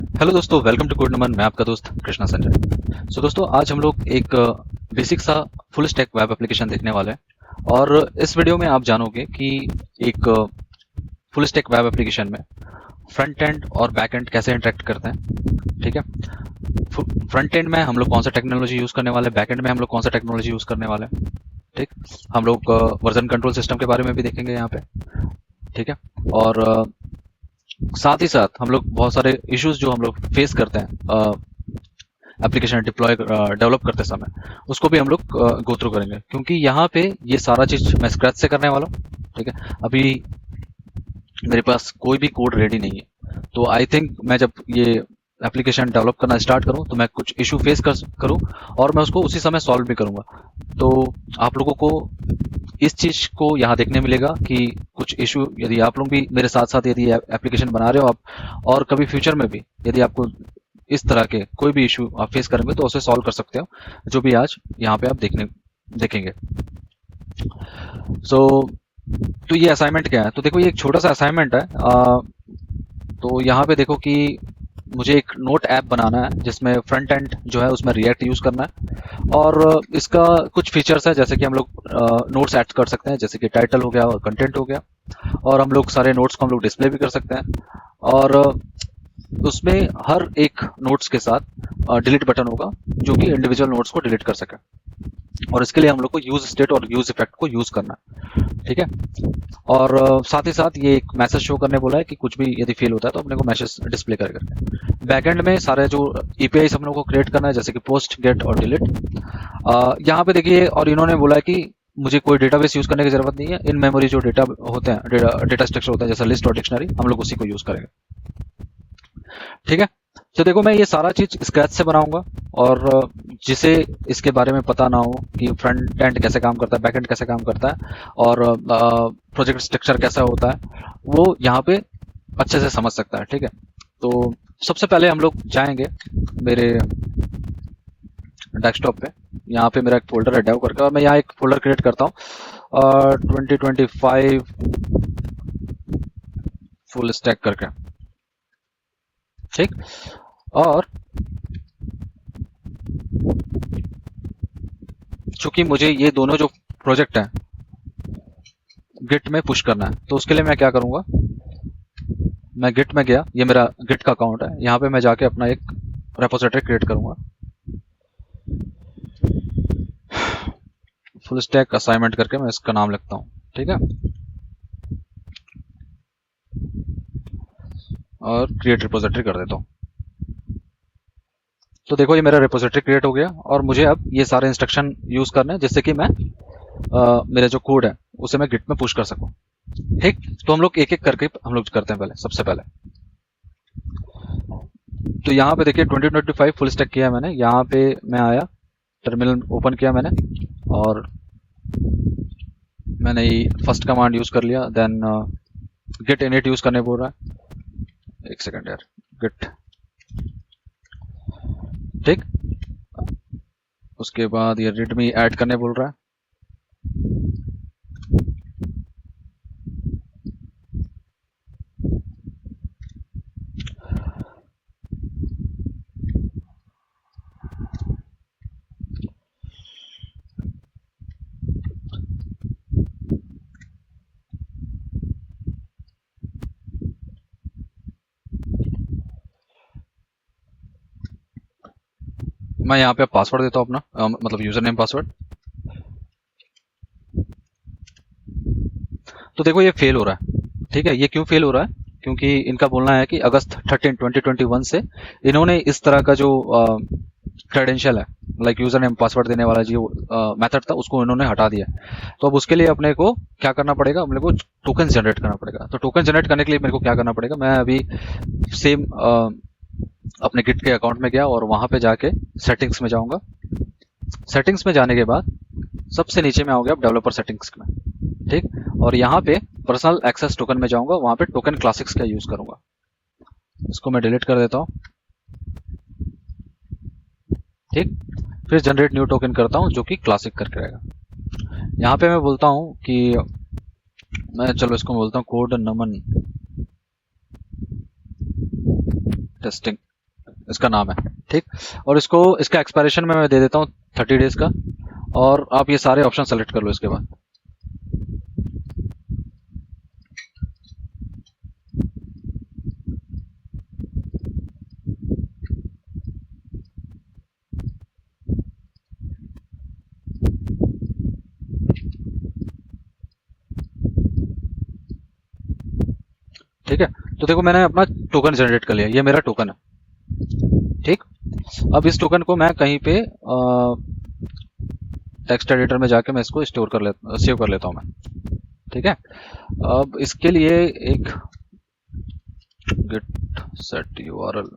Hello दोस्तों, welcome to code नमन। मैं आपका दोस्त कृष्णा संजय। दोस्तों, आज हम लोग एक बेसिक सा फुल स्टैक वेब एप्लीकेशन देखने वाले हैं और इस वीडियो में आप जानोगे कि एक फुल स्टैक वेब एप्लीकेशन में फ्रंट एंड और बैक एंड कैसे इंटरेक्ट करते हैं। ठीक है, फ्रंट एंड में हम लोग कौन सा टेक्नोलॉजी यूज करने वाले हैं, बैक एंड में हम लोग कौन सा टेक्नोलॉजी यूज करने वाले हैं। ठीक, हम लोग वर्जन कंट्रोल सिस्टम के बारे में भी देखेंगे यहाँ पे। ठीक है, और साथ ही साथ हम लोग बहुत सारे इश्यूज जो हम लोग फेस करते हैं एप्लीकेशन डिप्लॉय डेवलप करते समय, उसको भी हम लोग गो थ्रू करेंगे, क्योंकि यहाँ पे ये सारा चीज मैं स्क्रैच से करने वाला हूँ। ठीक है, अभी मेरे पास कोई भी कोड रेडी नहीं है, तो आई थिंक मैं जब ये एप्लीकेशन डेवलप करना स्टार्ट करूं तो मैं कुछ इशू फेस करूं और मैं उसको उसी समय सॉल्व भी करूंगा। तो आप लोगों को इस चीज को यहाँ देखने मिलेगा कि कुछ इशू, यदि आप लोग भी मेरे साथ साथ यदि एप्लीकेशन बना रहे हो आप, और कभी फ्यूचर में भी यदि आपको इस तरह के कोई भी इशू आप फेस करेंगे तो उसे सॉल्व कर सकते हो, जो भी आज यहाँ पे आप देखेंगे। तो ये असाइनमेंट क्या है, तो देखो ये एक छोटा सा असाइनमेंट है। तो यहाँ पे देखो कि मुझे एक नोट ऐप बनाना है जिसमें फ्रंट एंड जो है उसमें रिएक्ट यूज करना है, और इसका कुछ फीचर्स है जैसे कि हम लोग नोट्स ऐड कर सकते हैं, जैसे कि टाइटल हो गया और कंटेंट हो गया, और हम लोग सारे नोट्स को हम लोग डिस्प्ले भी कर सकते हैं, और उसमें हर एक नोट्स के साथ डिलीट बटन होगा जो कि इंडिविजुअल नोट्स को डिलीट कर सके, और इसके लिए हम लोग को यूज स्टेट और यूज इफेक्ट को यूज करना है। ठीक है, और साथ ही साथ ये एक मैसेज शो करने बोला है कि कुछ भी यदि फेल होता है तो अपने को मैसेज डिस्प्ले करके। बैकएंड में सारे जो एपीआई हम लोग को क्रिएट करना है, जैसे कि पोस्ट, गेट और डिलीट। यहाँ पे देखिए, और इन्होंने बोला है कि मुझे कोई डेटाबेस यूज करने की जरूरत नहीं है, इन मेमोरी जो डेटा होते हैं, डेटा स्ट्रक्चर होता है जैसे लिस्ट और डिक्शनरी, हम लोग उसी को यूज करेंगे। ठीक है, तो देखो मैं ये सारा चीज स्क्रैच से बनाऊंगा, और जिसे इसके बारे में पता ना हो कि फ्रंट एंड कैसे काम करता है, बैक एंड कैसे काम करता है, और प्रोजेक्ट स्ट्रक्चर कैसा होता है, वो यहाँ पे अच्छे से समझ सकता है। ठीक है, तो सबसे पहले हम लोग जाएंगे मेरे डेस्कटॉप पे। यहाँ पे मेरा एक फोल्डर है डेव करके, और मैं यहाँ एक फोल्डर क्रिएट करता हूँ 2025 फुल स्टैक करके। ठीक, और चूंकि मुझे ये दोनों जो प्रोजेक्ट हैं गिट में पुश करना है, तो उसके लिए मैं क्या करूंगा, मैं गिट में गया, ये मेरा गिट का अकाउंट है, यहाँ पे मैं जाके अपना एक रेपोजिटरी क्रिएट करूंगा, फुल स्टैक असाइनमेंट करके मैं इसका नाम लिखता हूँ। ठीक है, और क्रिएट रिपोजिटरी कर देता हूँ। तो देखो ये मेरा रिपोजिटरी क्रिएट हो गया, और मुझे अब ये सारे इंस्ट्रक्शन यूज करने हैं जिससे कि मैं मेरे जो कोड है उसे मैं गिट में पुश कर सकूं। ठीक, तो हम लोग एक एक करके हम लोग करते हैं। पहले सबसे पहले तो यहाँ पे देखिए 2025 फुल स्टैक किया है मैंने। यहाँ पे मैं आया, टर्मिनल ओपन किया मैंने, और मैंने ये फर्स्ट कमांड यूज कर लिया। देन गिट इनिट यूज करने बोल रहा है, एक सेकंड यार, गिट। ठीक, उसके बाद ये रीडमी ऐड करने बोल रहा है, मैं यहाँ पे पासवर्ड देता हूँ अपना, मतलब यूजर नेम पासवर्ड। तो देखो ये फेल हो रहा है। ठीक है, ये क्यों फेल हो रहा है, क्योंकि इनका बोलना है कि अगस्त 13 2021 से इन्होंने इस तरह का जो क्रेडेंशियल है, लाइक यूजर नेम पासवर्ड देने वाला जो मेथड था, उसको इन्होंने हटा दिया। तो अब उसके लिए अपने को क्या करना पड़ेगा, अपने को टोकन जनरेट करना पड़ेगा। तो टोकन जनरेट करने के लिए मेरे को क्या करना पड़ेगा, मैं अभी सेम अपने गिट के अकाउंट में गया और वहां पे जाके सेटिंग्स में जाऊंगा। सेटिंग्स में जाने के बाद सबसे नीचे में आओगे आप डेवलपर सेटिंग्स में। ठीक, और यहाँ पे पर्सनल एक्सेस टोकन में जाऊंगा, वहां पे टोकन क्लासिक्स का यूज करूंगा। इसको मैं डिलीट कर देता हूँ। ठीक, फिर जनरेट न्यू टोकन करता हूँ जो कि क्लासिक करके रहेगा। यहाँ पे मैं बोलता हूँ कि मैं, चलो इसको बोलता हूँ कोड नमन टेस्टिंग। इसका नाम है, ठीक। और इसको इसका एक्सपायरेशन में मैं दे देता हूँ 30 डेज का, और आप ये सारे ऑप्शन सेलेक्ट कर लो इसके बाद। ठीक है, तो देखो मैंने अपना टोकन जनरेट कर लिया, ये मेरा टोकन है, ठीक। अब इस टोकन को मैं कहीं पे टेक्स्ट एडिटर में जाके मैं इसको सेव कर लेता हूँ मैं, ठीक है। अब इसके लिए एक git set url,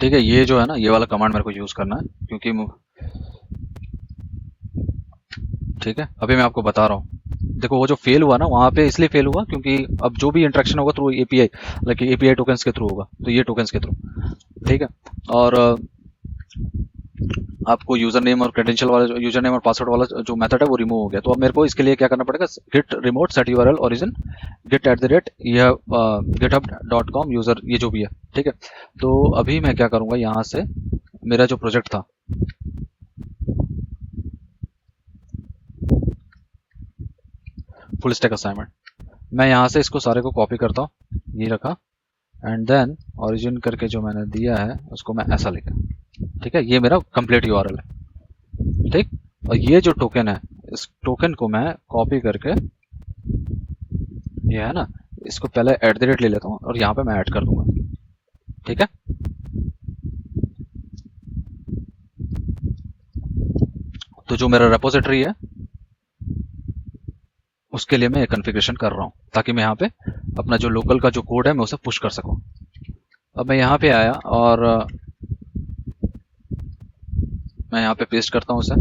ठीक है। ये जो है ना, ये वाला कमांड मेरे को यूज करना है, क्योंकि ठीक है, अभी मैं आपको बता रहा हूँ। देखो वो जो फेल हुआ ना, वहां पे इसलिए फेल हुआ क्योंकि अब जो भी इंटरेक्शन होगा through API, like API tokens के थ्रू होगा, तो ये टोकन्स के थ्रू, ठीक है। और आपको यूजर नेम और क्रेडेंशियल वाला, यूजर नेम और पासवर्ड वाला जो मेथड है वो रिमूव हो गया। तो अब मेरे को इसके लिए क्या करना पड़ेगा, git remote set URL origin git at the rate यह github.com यूजर, ये जो भी है, ठीक है। तो अभी मैं क्या करूंगा, यहाँ से मेरा जो प्रोजेक्ट था, फुल स्टैक असाइनमेंट, मैं यहाँ से इसको सारे को कॉपी करता हूँ, ये रखा, एंड देन ओरिजिन करके जो मैंने दिया है उसको मैं ऐसा लिखा, ठीक है। ये मेरा कंप्लीट यूआरएल है, ठीक। और ये जो टोकन है, इस टोकन को मैं कॉपी करके, ये है ना, इसको पहले एट द रेट ले लेता हूँ और यहाँ पे मैं ऐड कर दूंगा, ठीक है। तो जो मेरा रेपोजिटरी है उसके लिए मैं कॉन्फ़िगरेशन कर रहा हूँ, ताकि मैं यहाँ पे अपना जो लोकल का जो कोड है मैं उसे पुश कर सकूँ। अब मैं यहाँ पे आया और मैं यहाँ पे पेस्ट करता हूँ उसे।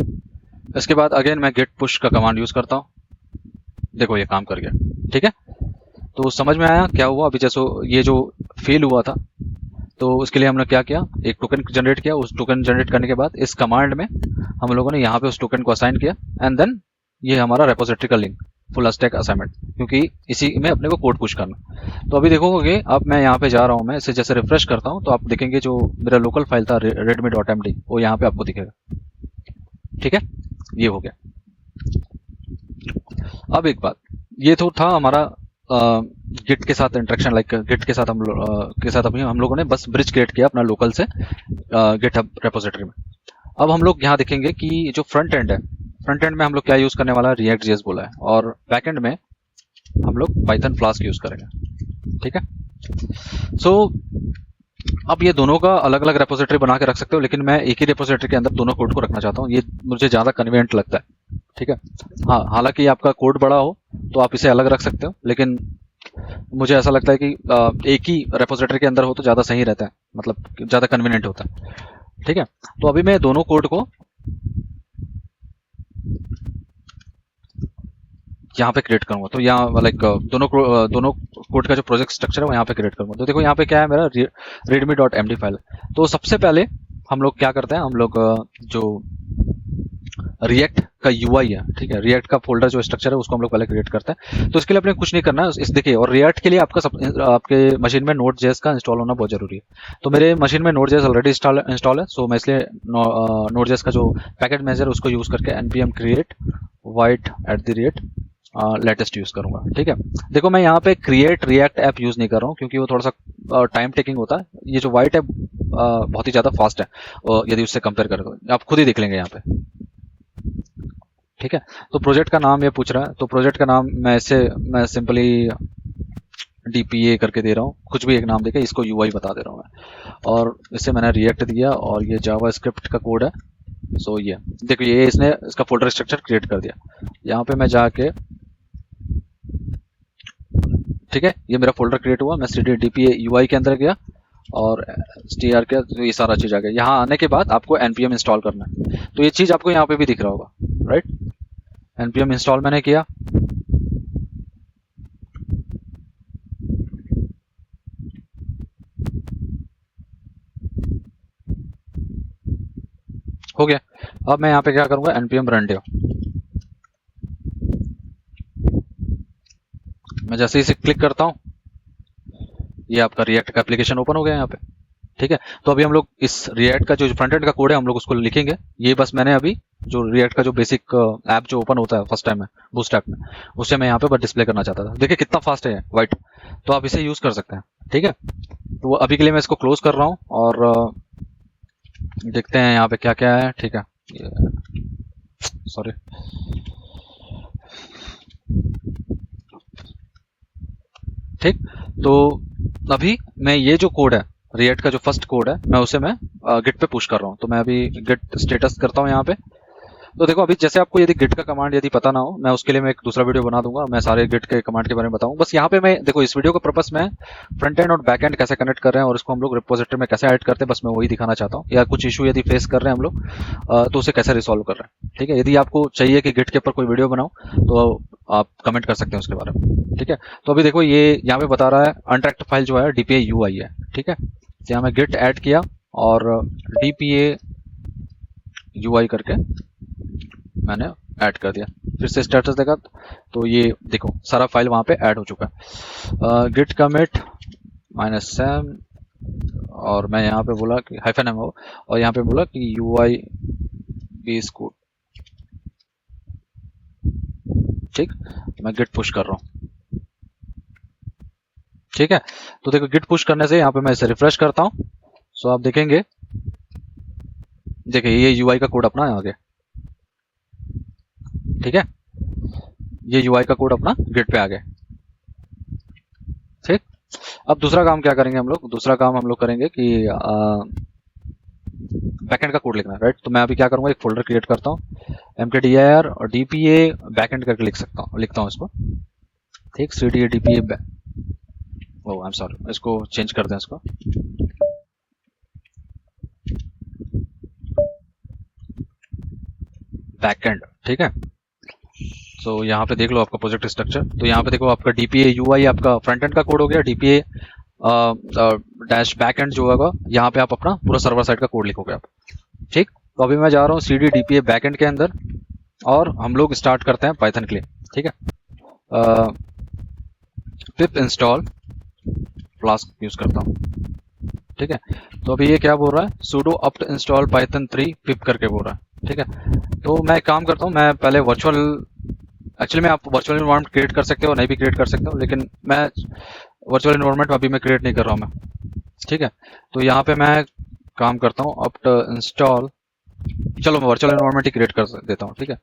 इसके बाद अगेन मैं गेट पुश का कमांड यूज करता हूँ, देखो ये काम कर गया, ठीक है। तो समझ में आया क्या हुआ। अभी जैसे ये जो फेल हुआ था, तो उसके लिए हमने क्या किया, एक टोकन जनरेट किया। उस टोकन जनरेट करने के बाद इस कमांड में हम लोगों ने यहाँ पे उस टोकन को असाइन किया, एंड देन ये हमारा रेपोजिटरी का लिंक, फुल स्टैक असाइनमेंट, क्योंकि इसी में अपने को कोड पुश करना। तो अभी देखोगे, अब मैं यहाँ पे जा रहा हूँ, मैं इसे जैसे रिफ्रेश करता हूँ तो आप देखेंगे जो मेरा लोकल फाइल था redmi.md वो यहाँ पे आपको दिखेगा, ठीक है। ये हो गया। अब एक बात, ये तो था हमारा गिट के साथ इंटरेक्शन, लाइक गिट के साथ अभी हम लोगों ने बस ब्रिज क्रिएट किया अपना लोकल से गिटहब रेपोजिटरी में। अब हम लोग यहाँ देखेंगे कि जो फ्रंट एंड है, फ्रंट एंड में हम लोग क्या यूज करने वाला है, रिएक्ट जेएस बोला है, और बैक एंड में हम लोग पाइथन फ्लास्क यूज करेंगे, ठीक है। सो अब ये दोनों का अलग अलग रेपोजिटरी बना के रख सकते हो, लेकिन मैं एक ही रेपोजिटरी के अंदर दोनों कोड को रखना चाहता हूँ, ये मुझे ज्यादा कन्वीनियंट लगता है, ठीक है। हाँ, हालांकि आपका कोड बड़ा हो तो आप इसे अलग रख सकते हो, लेकिन मुझे ऐसा लगता है कि एक ही रेपोजिटरी के अंदर हो तो ज्यादा सही रहता है, मतलब ज्यादा कन्वीनियंट होता है, ठीक है। तो अभी मैं दोनों कोड को यहाँ पे क्रिएट करूंगा, तो यहाँ लाइक दोनों कोड का जो प्रोजेक्ट स्ट्रक्चर है वो यहाँ पे क्रिएट करूंगा। तो देखो यहाँ पे क्या है, मेरा redmi.md फाइल है। तो सबसे पहले हम लोग क्या करते हैं, हम लोग जो रिएक्ट का यूआई है, ठीक है, रिएक्ट का फोल्डर जो स्ट्रक्चर है उसको हम लोग पहले क्रिएट करते हैं। तो इसके लिए अपने कुछ नहीं करना है, इस देखिए, और रिएक्ट के लिए आपके मशीन में Node.js का इंस्टॉल होना बहुत जरूरी है। तो मेरे मशीन में Node.js ऑलरेडी इंस्टॉल है, सो मैं इसलिए Node.js का जो पैकेट मैनेजर उसको यूज करके npm create void @latest use करूंगा, ठीक है। देखो मैं यहाँ पे क्रिएट रिएक्ट ऐप यूज नहीं कर रहा हूँ, क्योंकि वो थोड़ा सा टाइम टेकिंग होता है। ये जो वाइट है बहुत ही ज्यादा फास्ट है, यदि उससे कंपेयर करें, आप खुद ही देख लेंगे यहाँ पे, ठीक है। तो प्रोजेक्ट का नाम ये पूछ रहा है, तो प्रोजेक्ट का नाम मैं सिंपली DPA करके दे रहा हूँ, कुछ भी एक नाम देके इसको UI बता दे रहा हूँ मैं, और इसे मैंने रिएक्ट दिया, और ये जावास्क्रिप्ट का कोड है। सो ये देखो, ये इसने इसका फोल्डर स्ट्रक्चर क्रिएट कर दिया। यहाँ पे मैं जाके, ठीक है, ये मेरा फोल्डर क्रिएट हुआ, मैं सीधे DPA UI के अंदर गया और str के तो ये सारा चीज आ गया। यहाँ आने के बाद आपको npm इंस्टॉल करना है, तो ये चीज आपको यहाँ पे भी दिख रहा होगा, राइट। npm इंस्टॉल मैंने किया, हो गया। अब मैं यहाँ पे क्या करूंगा, npm run deo, मैं जैसे इसे क्लिक करता हूँ ये आपका रिएक्ट का एप्लीकेशन ओपन हो गया यहाँ पे, ठीक है। तो अभी हम लोग इस रिएक्ट का जो फ्रंट एंड का कोड है हम लोग उसको लिखेंगे। ये बस मैंने अभी जो रिएक्ट का जो बेसिक ऐप जो ओपन होता है फर्स्ट टाइम में बूस्ट ऐप में, उससे मैं यहाँ पे बस डिस्प्ले करना चाहता था। देखिए कितना फास्ट है वाइट, तो आप इसे यूज कर सकते हैं, ठीक है। तो अभी के लिए मैं इसको क्लोज कर रहा हूँ और देखते हैं यहाँ पे क्या क्या है, ठीक है। सॉरी, ठीक। तो अभी मैं ये जो कोड है रिएक्ट का जो फर्स्ट कोड है मैं उसे मैं गिट पे पुश कर रहा हूँ। तो मैं अभी गिट स्टेटस करता हूँ यहाँ पे। तो देखो अभी जैसे आपको यदि गिट का कमांड यदि पता ना हो, मैं उसके लिए मैं एक दूसरा वीडियो बना दूंगा, मैं सारे गिट के कमांड के बारे में बताऊँ। बस यहाँ पे मैं देखो इस वीडियो का पर्पस में फ्रंट एंड और बैक एंड कैसे कनेक्ट कर रहे हैं और इसको हम लोग रिपोजिटरी में कैसे ऐड करते हैं, बस मैं वही दिखाना चाहता हूँ। या कुछ इशू यदि फेस कर रहे हैं हम लोग तो उसे कैसे रिसॉल्व कर रहे हैं, ठीक है। यदि आपको चाहिए कि गिट के ऊपर कोई वीडियो बनाओ तो आप कमेंट कर सकते हैं उसके बारे में, ठीक है। तो अभी देखो ये यहाँ पे बता रहा है अनट्रैक्ड फाइल जो है dpa ui है, ठीक है। तो यहाँ मैं गिट ऐड किया और dpa ui करके मैंने ऐड कर दिया। फिर से स्टेटस देखा तो ये देखो सारा फाइल वहां पे ऐड हो चुका है। गिट कमिट -m और मैं यहाँ पे बोला कि -m और यहाँ पे बोला कि ui बेस कोड, ठीक। मैं गिट पुश कर रहा हूँ, ठीक है। तो देखो गिट पुश करने से यहाँ पे मैं इसे रिफ्रेश करता हूँ, सो आप देखेंगे, देखिए ये यूआई का कोड अपना आ गया, ठीक है। ये यूआई का कोड अपना गिट पे आ गया, ठीक। अब दूसरा काम क्या करेंगे हम लोग, दूसरा काम हम लोग करेंगे कि बैकएंड का कोड लिखना है, राइट। तो मैं अभी क्या करूंगा, एक फोल्डर क्रिएट करता हूँ mkdir और dpa बैकएंड करके लिखता हूँ इसको, ठीक। cda dpa oh I am sorry, इसको चेंज कर दें इसको, बैकएंड, ठीक है। तो यहाँ पे देख लो आपका प्रोजेक्ट स्ट्रक्चर। तो यहाँ पे देखो आपका dpa ui आपका फ्रंट एंड का कोड हो गया, dpa डैश बैक एंड जो होगा यहाँ पे आप अपना पूरा सर्वर साइड का कोड लिखोगे आप, ठीक। तो अभी मैं जा रहा हूँ cd dpa बैक एंड के अंदर और हम लोग स्टार्ट करते हैं पाइथन के लिए, ठीक है। पिप इंस्टॉल फ्लास्क यूज करता हूँ, ठीक है। तो अभी ये क्या बोल रहा है, sudo apt install python 3 pip करके बोल रहा है, ठीक है। तो मैं काम करता हूँ, मैं पहले एक्चुअली में आप वर्चुअल इन्वायरमेंट क्रिएट कर सकते हो, नहीं भी क्रिएट कर सकते हो, लेकिन मैं वर्चुअल इन्वायरमेंट अभी मैं क्रिएट नहीं कर रहा हूँ मैं, ठीक है। तो यहाँ पे मैं काम करता हूँ apt install, चलो मैं वर्चुअल इन्वायरमेंट ही क्रिएट कर देता हूँ, ठीक है।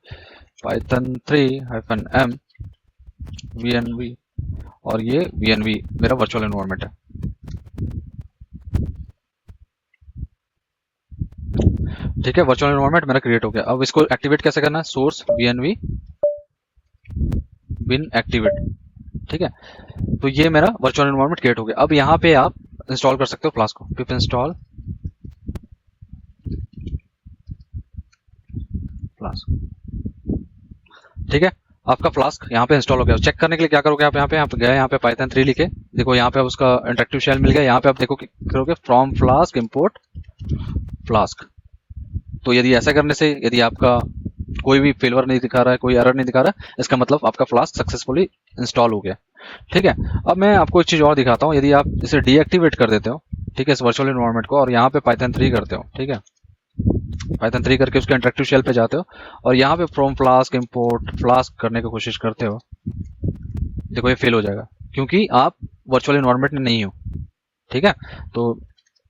python 3-m vnv और ये vnv मेरा वर्चुअल इन्वायरमेंट है, ठीक है। वर्चुअल इन्वायरमेंट मेरा क्रिएट हो गया। अब इसको एक्टिवेट कैसे करना है, सोर्स vnv bin एक्टिवेट, ठीक है। तो ये मेरा वर्चुअल इन्वायरमेंट क्रिएट हो गया। अब यहाँ पे आप इंस्टॉल कर सकते हो फ्लास्क को, पिप इंस्टॉल फ्लास्क, ठीक है। आपका फ्लास्क यहाँ पे इंस्टॉल हो गया। चेक करने के लिए क्या करोगे आप, यहाँ पे गए, यहाँ पे पाइथन 3 लिखे, देखो यहाँ पे आप उसका इंटरेक्टिव शेल मिल गया। यहाँ पे आप देखो करोगे फ्रॉम फ्लास्क इंपोर्ट फ्लास्क। तो यदि ऐसा करने से यदि आपका कोई भी फेलवर नहीं दिखा रहा है, कोई एरर नहीं दिखा रहा है, इसका मतलब आपका फ्लास्क सक्सेसफुली इंस्टॉल हो गया, ठीक है। अब मैं आपको एक चीज और दिखाता हूँ, यदि आप इसे डीएक्टिवेट कर देते हो, ठीक है, इस वर्चुअल इन्वायरमेंट को, और यहाँ पे पाइथन 3 करते हो, ठीक है, पाइथन 3 करके उसके इंटरेक्टिव शेल पे जाते हो और यहाँ पे फ्रॉम फ्लास्क इंपोर्ट फ्लास्क करने की कोशिश करते हो, देखो ये फेल हो जाएगा क्योंकि आप वर्चुअल इन्वायरमेंट में नहीं हो, ठीक है। तो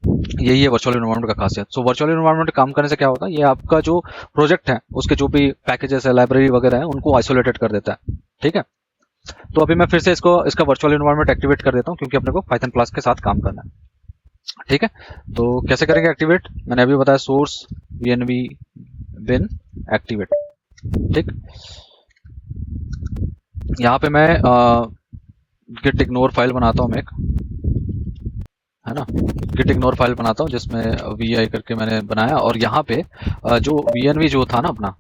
यही है वर्चुअल इन्वायरमेंट का खासियत। सो वर्चुअल इन्वायरमेंट काम करने से क्या होता है, ये आपका जो प्रोजेक्ट है उसके जो भी पैकेजेस है, लाइब्रेरी वगैरह है, उनको आइसोलेटेड कर देता है, ठीक है। तो अभी मैं फिर से इसका वर्चुअल इन्वायरमेंट एक्टिवेट कर देता हूँ क्योंकि अपने को पाइथन फ्लास्क के साथ काम करना है, ठीक है। तो कैसे करेंगे एक्टिवेट, मैंने अभी बताया, सोर्स vnv bin एक्टिवेट, ठीक। यहाँ पे मैं गिट इग्नोर फाइल बनाता हूँ मैं एक, है ना, गिट इग्नोर फाइल बनाता हूँ जिसमें vi करके मैंने बनाया, और यहाँ पे जो vnv जो था ना अपना,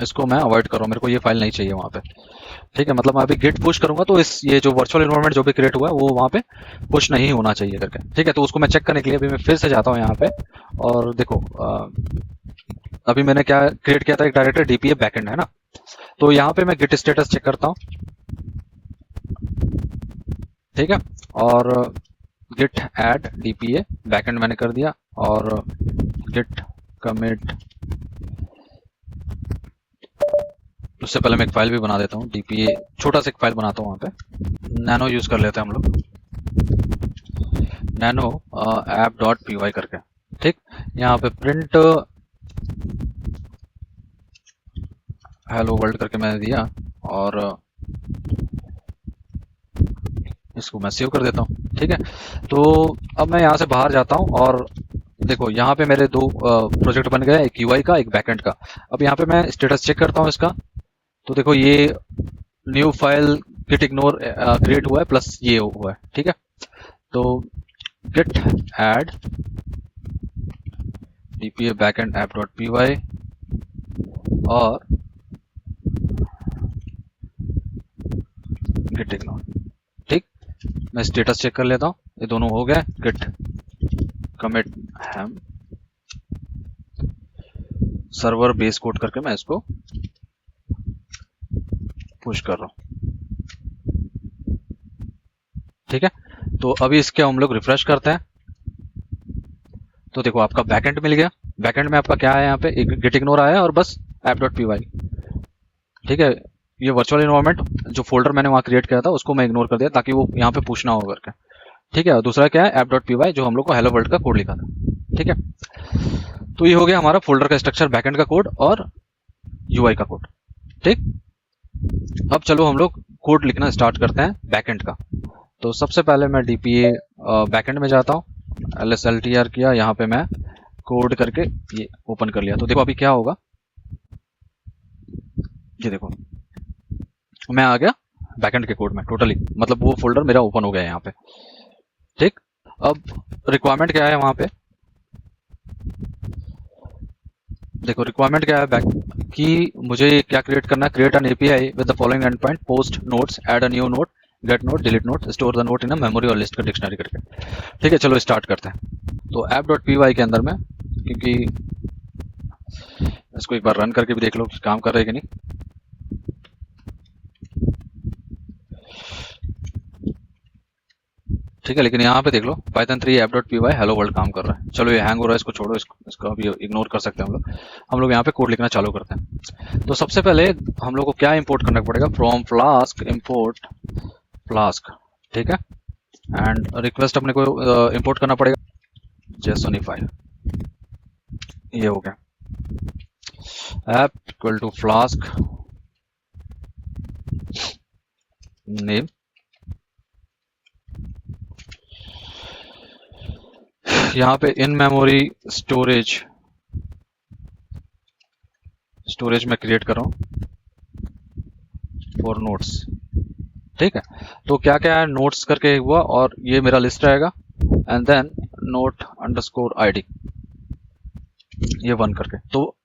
इसको मैं अवॉइड कर रहा हूँ, मेरे को ये फाइल नहीं चाहिए वहाँ पे। ठीक है, मतलब मैं अभी गिट पुश करूंगा तो इस ये जो वर्चुअल इन्वायरमेंट जो भी क्रिएट हुआ है वो वहाँ पे पुश नहीं होना चाहिए करके। ठीक है, तो उसको मैं चेक करने के लिए अभी मैं फिर से जाता हूँ यहाँ पे, और देखो अभी मैंने क्या क्रिएट किया था, एक डायरेक्टरी डीपीए बैकएंड, है ना। तो यहाँ पे मैं गिट स्टेटस चेक करता हूँ, ठीक है, और गिट ऐड डीपीए बैकएंड मैंने कर दिया, और गिट कमिट, उससे पहले मैं एक फाइल भी बना देता हूँ डीपीए, छोटा सा एक फाइल बनाता हूँ वहाँ पे, नैनो यूज कर लेते हैं हम लोग, nano app dot P Y करके। ठीक, यहाँ पे प्रिंट हेलो वर्ल्ड करके मैंने दिया, और इसको मैं सेव कर देता हूँ। ठीक है, तो अब मैं यहाँ से बाहर जाता हूँ, और देखो यहाँ पे मेरे दो प्रोजेक्ट बन गए, एक यूआई का, एक बैकएंड का। अब यहाँ पे मैं स्टेटस चेक करता हूँ इसका, तो देखो ये new file git ignore create हुआ है, प्लस ये हुआ है। ठीक है, तो git add DPA backend app dot P Y, और गिट इग्नोर। ठीक, मैं स्टेटस चेक कर लेता हूँ, ये दोनों हो गए। गिट कमिट हैम सर्वर बेस कोड करके मैं इसको पुश कर रहा हूँ। ठीक है, तो अभी इसके हम लोग रिफ्रेश करते हैं, तो देखो आपका बैकएंड मिल गया। बैकएंड में आपका क्या है, यहाँ पे एक गिट इग्नोर आया और बस ऐप डॉट पी वाई। ठीक है, ये वर्चुअल इन्वायरमेंट जो फोल्डर मैंने वहाँ क्रिएट किया था उसको मैं इग्नोर कर दिया ताकि वो यहाँ पे पुश ना हो करके। ठीक है, दूसरा क्या है, ऐप डॉट पी वाई जो हम लोग को हेलो वर्ल्ड का कोड लिखा था। ठीक है, तो ये हो गया हमारा फोल्डर का स्ट्रक्चर, बैकएंड का कोड और यूआई का कोड। ठीक, अब चलो हम लोग कोड लिखना स्टार्ट करते हैं बैकएंड का। तो सबसे पहले मैं डीपीए बैकएंड में जाता हूँ, lsltr किया, यहाँ पे मैं कोड करके ये ओपन कर लिया। तो देखो अभी क्या होगा, ये देखो मैं आ गया बैकएंड के कोड में टोटली, मतलब वो फोल्डर मेरा ओपन हो गया है यहाँ पे। ठीक, अब रिक्वायरमेंट क्या है वहां पे, देखो रिक्वायरमेंट क्या है बैक कि मुझे क्या क्रिएट करना है, create an API with the following end point, post notes, add a new note, get note, delete note, store the note in a memory और लिस्ट का डिक्शनरी करके। ठीक है, चलो स्टार्ट करते हैं। तो ऐप डॉट पी वाई के अंदर में, क्योंकि इसको एक बार रन करके भी देख लो कि काम कर रहा है कि नहीं। ठीक है, लेकिन यहाँ पे देख लो Python 3 app dot P Y hello world काम कर रहा है। चलो ये हैंग हो रहा है, इसको छोड़ो, इसको अभी इग्नोर कर सकते हैं हम लोग यहाँ पे कोड लिखना चालू करते हैं। तो सबसे पहले हम लोग को क्या इंपोर्ट करना पड़ेगा, फ्रॉम फ्लास्क इंपोर्ट फ्लास्क। ठीक है, एंड रिक्वेस्ट अपने को इंपोर्ट करना पड़ेगा जेसोनी फाइल, ये हो गया app equal to flask name. यहाँ पे इन मेमोरी स्टोरेज में क्रिएट कर रहा हूँ फॉर नोट्स। ठीक है, तो क्या क्या है, नोट्स करके हुआ, और ये मेरा लिस्ट रहेगा, and then note underscore ID, ये 1 करके। तो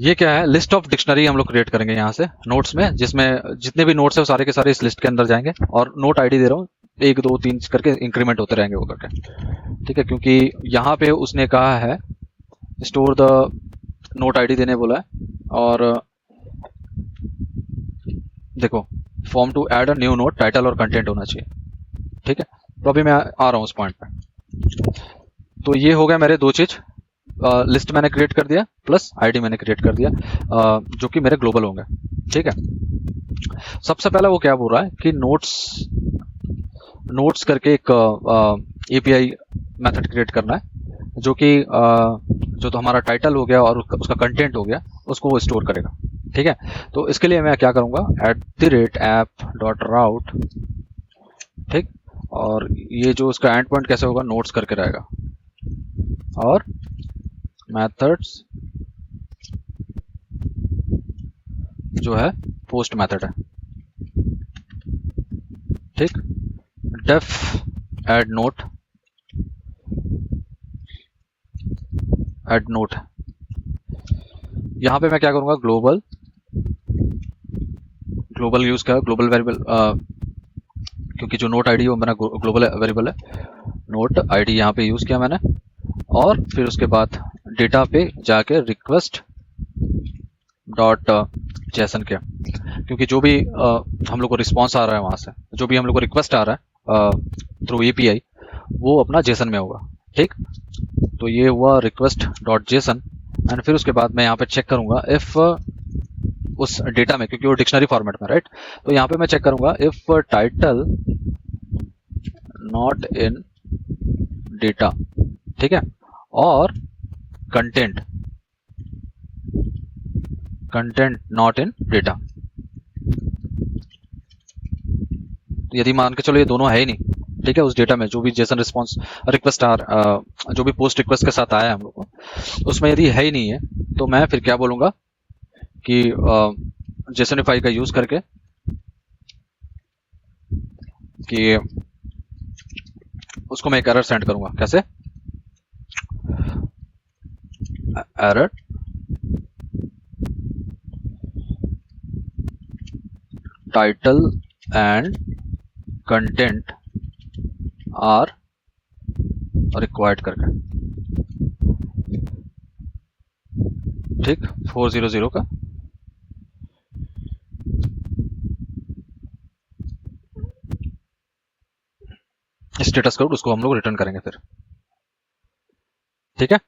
ये क्या है, लिस्ट ऑफ डिक्शनरी हम लोग क्रिएट करेंगे यहाँ से नोट्स में, जिसमें जितने भी नोट्स है वो सारे के सारे इस लिस्ट के अंदर जाएंगे, और नोट आईडी दे रहा हूँ 1 2 3 करके इंक्रीमेंट होते रहेंगे वो करके। ठीक है, क्योंकि यहाँ पे उसने कहा है स्टोर द नोट आईडी देने बोला है, और देखो form to add a new note, title और कंटेंट होना चाहिए। ठीक है, तो अभी मैं आ रहा हूँ उस पॉइंट पे। तो ये हो गया मेरे दो चीज, लिस्ट मैंने क्रिएट कर दिया प्लस आईडी मैंने क्रिएट कर दिया, जो कि मेरे ग्लोबल होंगे। ठीक है, सबसे पहला वो क्या बोल रहा है कि नोट्स करके एक एपीआई मेथड क्रिएट करना है, जो कि जो तो हमारा टाइटल हो गया और उसका कंटेंट हो गया, उसको वो स्टोर करेगा। ठीक है, तो इसके लिए मैं क्या करूंगा, @app.route। ठीक, और ये जो उसका एंड पॉइंट कैसे होगा, नोट्स करके रहेगा, और मेथड्स जो है पोस्ट मेथड है। ठीक, def add note, add note, यहाँ पे मैं क्या करूंगा, ग्लोबल, ग्लोबल यूज किया, ग्लोबल वेरिएबल, क्योंकि जो नोट आईडी है वो मेरा ग्लोबल वेरिएबल है, नोट आईडी यहाँ पे यूज किया मैंने, और फिर उसके बाद डेटा पे जाके रिक्वेस्ट डॉट जेसन किया, क्योंकि जो भी हम लोग को रिस्पॉन्स आ रहा है वहां से, जो भी हम लोग को रिक्वेस्ट आ रहा है थ्रू एपीआई, वो अपना जेसन में होगा। ठीक, तो ये हुआ रिक्वेस्ट डॉट जेसन, एंड फिर उसके बाद मैं यहाँ पे चेक करूंगा इफ उस डेटा में, क्योंकि वो डिक्शनरी फॉर्मेट में, राइट, तो यहाँ पे मैं चेक करूंगा if title not in data, ठीक है, और content, content not in data. तो यदि मान के चलो ये दोनों है ही नहीं, ठीक है, उस डेटा में जो भी जेसन रिस्पॉन्स रिक्वेस्ट जो भी पोस्ट रिक्वेस्ट के साथ आया है हम लोग को, उसमें यदि है ही नहीं है, तो मैं फिर क्या बोलूंगा कि जेसनिफाई का यूज करके कि उसको मैं एक एरर सेंड करूंगा। कैसे? Error title and content are required करके, ठीक, 400 का स्टेटस कोड, उसको हम लोग रिटर्न करेंगे फिर। ठीक है,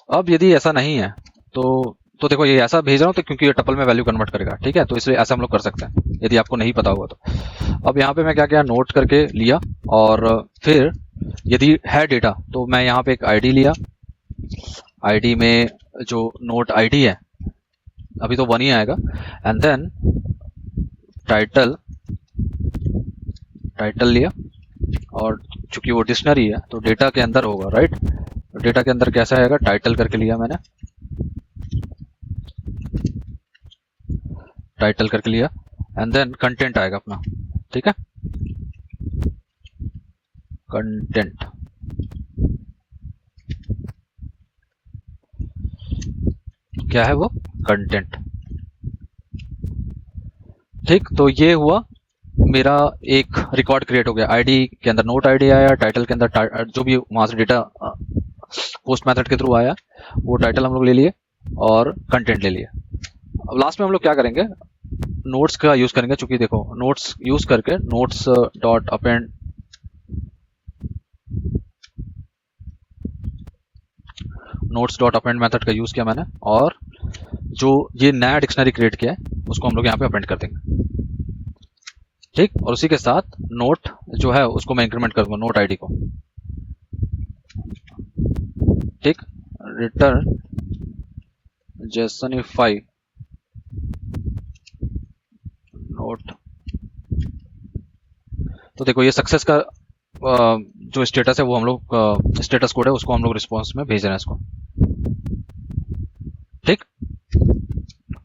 अब यदि ऐसा नहीं है तो देखो ये ऐसा भेज रहा हूं तो क्योंकि ये टपल में वैल्यू कन्वर्ट करेगा, ठीक है, तो इसलिए ऐसा हम लोग कर सकते हैं यदि आपको नहीं पता होगा तो। अब यहाँ पे मैं क्या किया, नोट करके लिया, और फिर यदि है डेटा तो मैं यहाँ पे एक आईडी लिया, आईडी में जो नोट आईडी है अभी तो 1 ही आएगा, एंड देन टाइटल, टाइटल लिया, और चूंकि वो डिक्शनरी है तो डेटा के अंदर होगा, राइट, डेटा के अंदर कैसा आएगा, टाइटल करके लिया मैंने, टाइटल करके लिया, एंड देन कंटेंट आएगा अपना, ठीक है, कंटेंट, क्या है वो, कंटेंट। ठीक, तो ये हुआ मेरा एक रिकॉर्ड क्रिएट हो गया, आईडी के अंदर नोट आईडी आया, टाइटल के अंदर जो भी वहां से डेटा पोस्ट मेथड के थ्रू आया वो टाइटल हम लोग ले लिए और कंटेंट ले लिए। अब लास्ट में हम लोग क्या करेंगे, नोट्स का यूज करेंगे, चूंकि देखो नोट्स यूज करके notes dot append, notes dot append method का यूज किया मैंने, और जो ये नया डिक्शनरी क्रिएट किया है उसको हम लोग यहाँ पे अपेंड कर देंगे। ठीक, और उसी के साथ नोट जो है उसको मैं इंक्रीमेंट कर दूंगा, नोट आईडी को, ठीक, रिटर्न जेसनिफाई नोट। तो देखो ये सक्सेस का जो स्टेटस है वो हम लोग स्टेटस कोड है उसको हम लोग रिस्पॉन्स में भेज रहे हैं इसको। ठीक,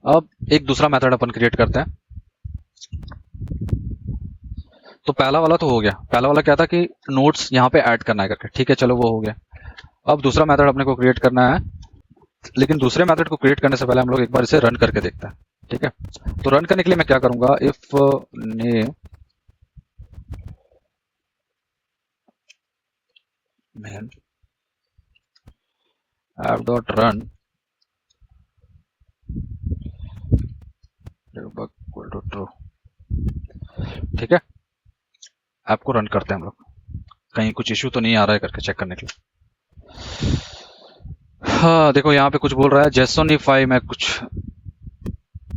अब एक दूसरा मेथड अपन क्रिएट करते हैं। तो पहला वाला तो हो गया, पहला वाला क्या था कि नोट्स यहाँ पे ऐड करना है करके, ठीक है, चलो वो हो गया। अब दूसरा मेथड अपने को क्रिएट करना है, लेकिन दूसरे मेथड को क्रिएट करने से पहले हम लोग एक बार इसे रन करके देखते हैं। ठीक है, तो रन करने के लिए मैं क्या करूंगा, if name main app dot run true. ठीक है, ऐप को रन करते हैं हम लोग, कहीं कुछ इश्यू तो नहीं आ रहा है करके चेक करने के लिए। हाँ देखो यहाँ पे कुछ बोल रहा है जेसनिफाई में कुछ,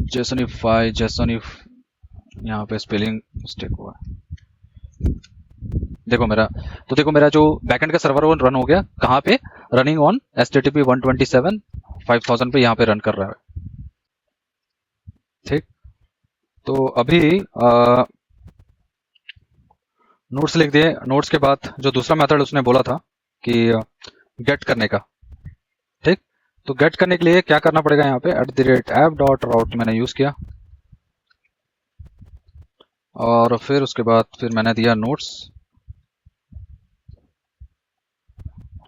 जेसनिफाई यहाँ पे स्पेलिंग मिस्टेक हुआ है। देखो मेरा, तो देखो मेरा जो बैकएंड का सर्वर वो रन हो गया, कहाँ पे, रनिंग ऑन HTTP 127 5000 पे यहाँ पे रन कर रहा है। ठीक, तो अभी नोट्स लिख दिए, नोट्स के बाद जो दूसरा मेथड उसने बोला था कि गेट करने का। ठीक, तो गेट करने के लिए क्या करना पड़ेगा, यहाँ पे @app.route मैंने यूज किया, और फिर उसके बाद फिर मैंने दिया नोट्स।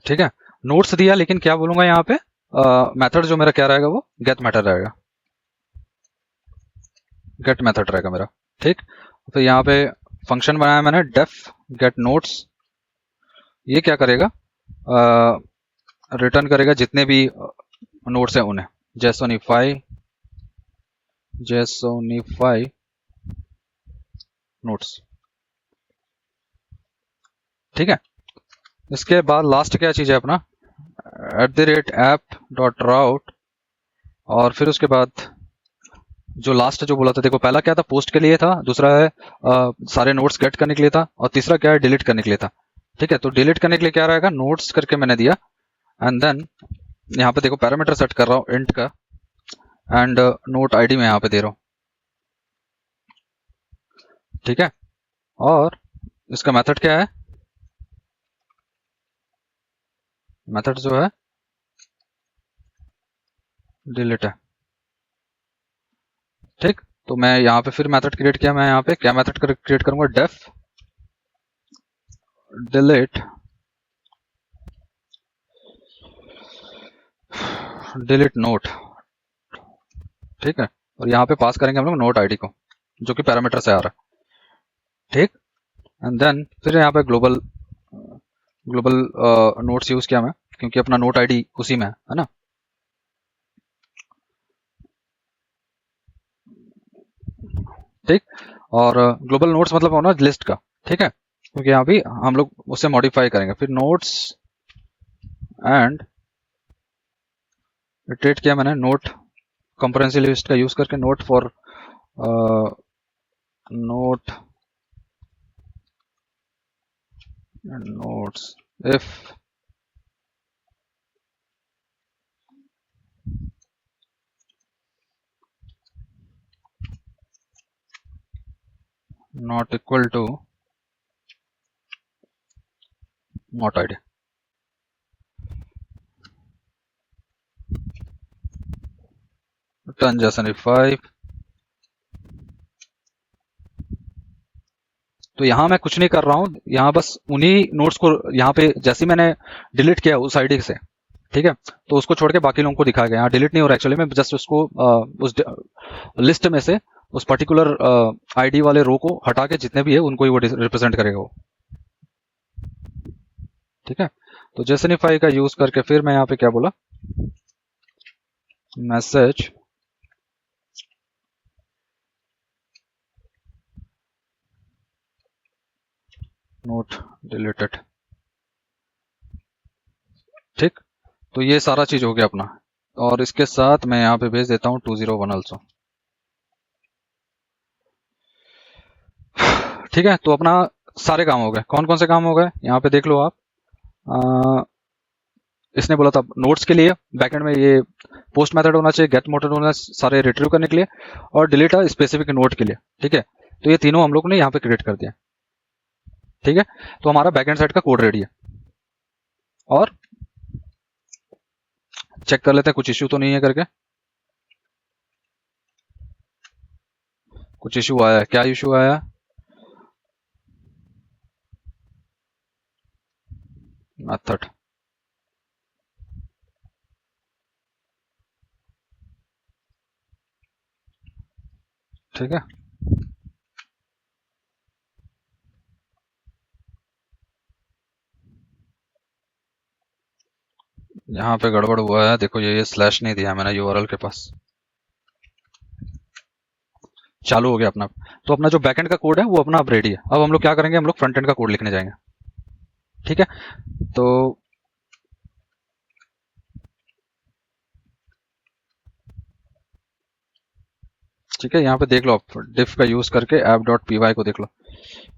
ठीक है, नोट्स दिया, लेकिन क्या बोलूंगा यहाँ पे, मेथड जो मेरा क्या रहेगा, वो गेट मेथड रहेगा, गेट मेथड रहेगा मेरा। ठीक, फिर यहाँ पे फंक्शन बनाया मैंने डेफ गेट नोट्स। ये क्या करेगा, रिटर्न करेगा जितने भी नोट्स हैं उन्हें, जेसोनिफाई नोट्स। ठीक है, इसके बाद लास्ट क्या चीज है अपना, @app.route। और फिर उसके बाद जो लास्ट जो बोला था, देखो पहला क्या था, पोस्ट के लिए था, दूसरा है सारे नोट्स गेट करने के लिए था, और तीसरा क्या है, डिलीट करने के लिए था। ठीक है, तो डिलीट करने के लिए क्या रहेगा, नोट्स करके मैंने दिया, एंड देन यहाँ पे देखो पैरामीटर सेट कर रहा हूँ इंट का, एंड नोट आईडी में यहाँ पे दे रहा हूँ। ठीक है, और इसका मेथड क्या है, मेथड जो है डिलीट है। ठीक, तो मैं यहाँ पे फिर मेथड क्रिएट किया, मैं यहाँ पे क्या मेथड क्रिएट करूंगा, डेफ डिलीट नोट। ठीक है, और यहाँ पे पास करेंगे हम लोग नोट आईडी को, जो कि पैरामीटर से आ रहा है। ठीक, एंड देन फिर यहाँ पे ग्लोबल नोट्स यूज किया मैं, क्योंकि अपना नोट आईडी उसी में है ना। ठीक, और ग्लोबल नोट्स मतलब होना लिस्ट का। ठीक है, क्योंकि यहाँ भी हम लोग उसे मॉडिफाई करेंगे, फिर नोट्स एंड इटरेट किया मैंने नोट कंप्रेहेंसिव लिस्ट का यूज करके, note for note notes if not equal to not id। return JSON5। तो यहाँ मैं कुछ नहीं कर रहा हूँ, यहाँ बस उन्हीं नोट्स को यहाँ पे जैसे मैंने डिलीट किया उस आईडी से, ठीक है, तो उसको छोड़ के बाकी लोगों को दिखाया गया। यहाँ डिलीट नहीं हो रहा एक्चुअली, मैं जस्ट उसको उस लिस्ट में से उस पर्टिकुलर आईडी वाले रो को हटा के जितने भी है उनको ही वो रिप्रेजेंट करेगा वो। ठीक है, तो जेसनिफाई का यूज करके फिर मैं यहाँ पे क्या बोला, मैसेज नोट डिलीटेड। ठीक, तो ये सारा चीज हो गया अपना, और इसके साथ मैं यहाँ पे भेज देता हूँ 201 ऑल्सो। ठीक है, तो अपना सारे काम हो गए। कौन कौन से काम हो गए यहाँ पे देख लो आप। इसने बोला था नोट्स के लिए बैकएंड में ये पोस्ट मेथड होना चाहिए, गेट मेथड होना सारे रिट्रीव करने के लिए, और डिलीट है स्पेसिफिक नोट के लिए। ठीक है, तो ये तीनों हम लोग ने यहाँ पे क्रिएट कर दिया। ठीक है, तो हमारा बैकएंड साइड का कोड रेडी है, और चेक कर लेते हैं कुछ इश्यू तो नहीं है करके। कुछ इश्यू आया है, क्या इश्यू आया है, मेथड। ठीक है, यहाँ पे गड़बड़ हुआ है, देखो ये स्लैश नहीं दिया मैंने यूआरएल के पास। चालू हो गया अपना, तो अपना जो बैकएंड का कोड है वो अपना अब रेडी है। अब हम लोग क्या करेंगे, हम लोग फ्रंट एंड का कोड लिखने जाएंगे। ठीक है, तो ठीक है, यहाँ पे देख लो आप डिफ का यूज करके app.py को देख लो।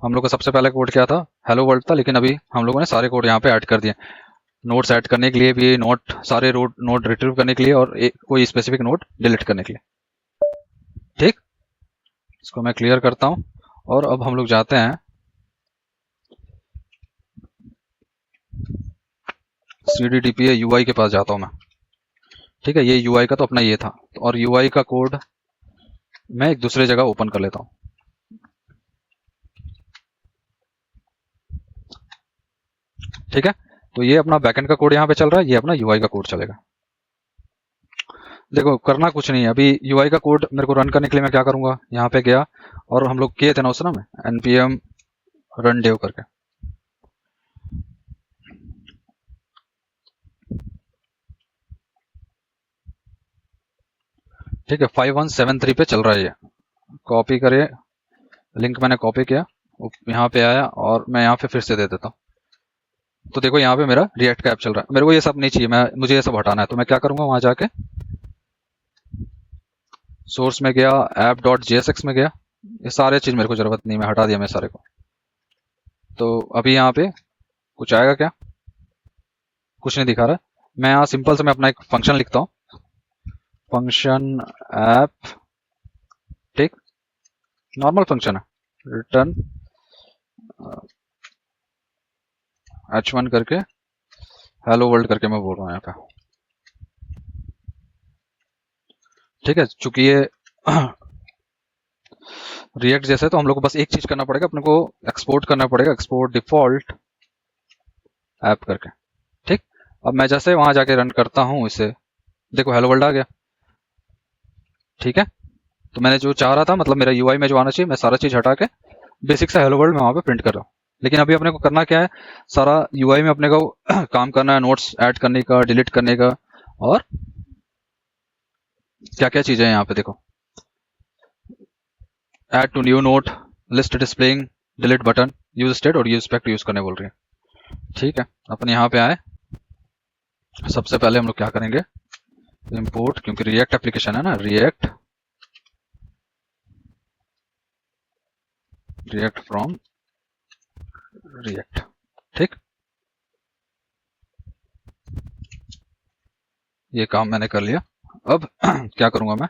हम लोग का सबसे पहले कोड क्या था, हेलो वर्ल्ड था, लेकिन अभी हम लोगों ने सारे कोड यहाँ पे ऐड कर दिए, नोट्स ऐड करने के लिए भी, नोट सारे नोट रिट्रीव करने के लिए, और कोई स्पेसिफिक नोट डिलीट करने के लिए। ठीक, इसको मैं क्लियर करता हूँ, और अब हम लोग जाते हैं CDDPA UI के पास जाता हूँ मैं। ठीक है, ये UI का तो अपना ये था, और UI का कोड मैं एक दूसरे जगह ओपन कर लेता हूँ। ठीक है, तो ये अपना बैकएंड का कोड यहाँ पे चल रहा है, ये अपना यूआई का कोड चलेगा। देखो करना कुछ नहीं है, अभी यूआई का कोड मेरे को रन करने के लिए मैं क्या करूंगा, यहाँ पे गया और हम लोग किए थे ना उस समय npm run dev करके, ठीक है 5173 पे चल रहा है ये। कॉपी करे, लिंक मैंने कॉपी किया, यहाँ पे आया और मैं यहाँ पे फिर से दे देता हूँ। तो देखो यहाँ पे मेरा रिएक्ट का ऐप चल रहा है। मेरे को ये सब नहीं चाहिए, मुझे ये सब हटाना है। तो मैं क्या करूंगा, वहां जाके सोर्स में गया, ऐप डॉट जेएसएक्स में गया, ये सारे चीज मेरे को जरूरत नहीं, मैं हटा दिया मैं सारे को। तो अभी यहाँ पे कुछ आएगा क्या, कुछ नहीं दिखा रहा। मैं यहाँ सिंपल से मैं अपना एक फंक्शन लिखता हूँ, फंक्शन ऐप, ठीक, नॉर्मल फंक्शन है, रिटर्न h1 करके हेलो वर्ल्ड करके मैं बोल रहा हूँ यहाँ पे, ठीक है। चूंकि ये रिएक्ट जैसे है तो हम लोग को बस एक चीज करना पड़ेगा, अपने को एक्सपोर्ट करना पड़ेगा, एक्सपोर्ट डिफॉल्ट ऐप करके, ठीक। अब मैं जैसे वहां जाके रन करता हूँ इसे, देखो हेलो वर्ल्ड आ गया, ठीक है। तो मैंने जो चाह रहा था, मतलब मेरा यूआई में जो आना चाहिए, मैं सारा चीज हटा के बेसिक सा हेलो वर्ल्ड में वहां पे प्रिंट कर रहा हूँ। लेकिन अभी अपने को करना क्या है, सारा यूआई में अपने को काम करना है, नोट्स ऐड करने का, डिलीट करने का, और क्या क्या चीजें हैं यहाँ पे देखो, add to new note, list displaying, delete button, use state और यूज स्पेक्ट यूज करने बोल रही है, ठीक है। अपन यहाँ पे आए, सबसे पहले हम लोग क्या करेंगे, इंपोर्ट, क्योंकि रिएक्ट एप्लीकेशन है ना, रिएक्ट फ्रॉम रिएक्ट, ठीक। ये काम मैंने कर लिया। अब क्या करूंगा मैं,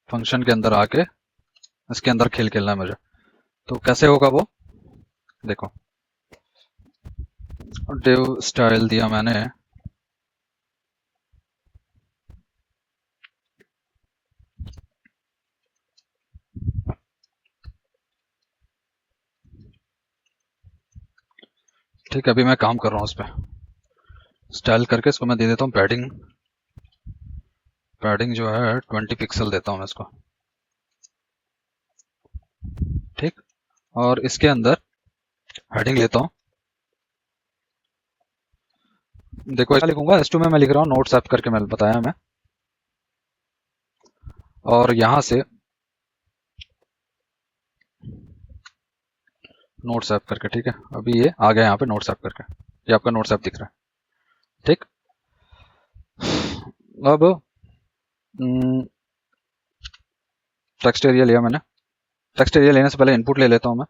फंक्शन के अंदर आके इसके अंदर खेलना है मुझे। तो कैसे होगा वो, देखो डिव स्टाइल दिया मैंने, ठीक है। अभी मैं काम कर रहा हूँ उस पर, स्टाइल करके इसको मैं दे देता हूँ पैडिंग, पैडिंग जो है 20 पिक्सल देता हूँ मैं इसको, ठीक। और इसके अंदर हेडिंग लेता हूँ, देखो क्या लिखूंगा, S2 में मैं लिख रहा हूँ नोट्स ऐप करके मैं बताया मैं, और यहां से नोट्स ऐप करके, ठीक है। अभी ये आ गया यहाँ पे नोट्स ऐप करके, ये आपका नोट्स ऐप दिख रहा है, ठीक। अब टेक्स्ट एरिया लिया मैंने, टेक्स्ट एरिया लेने से पहले इनपुट ले लेता हूँ मैं,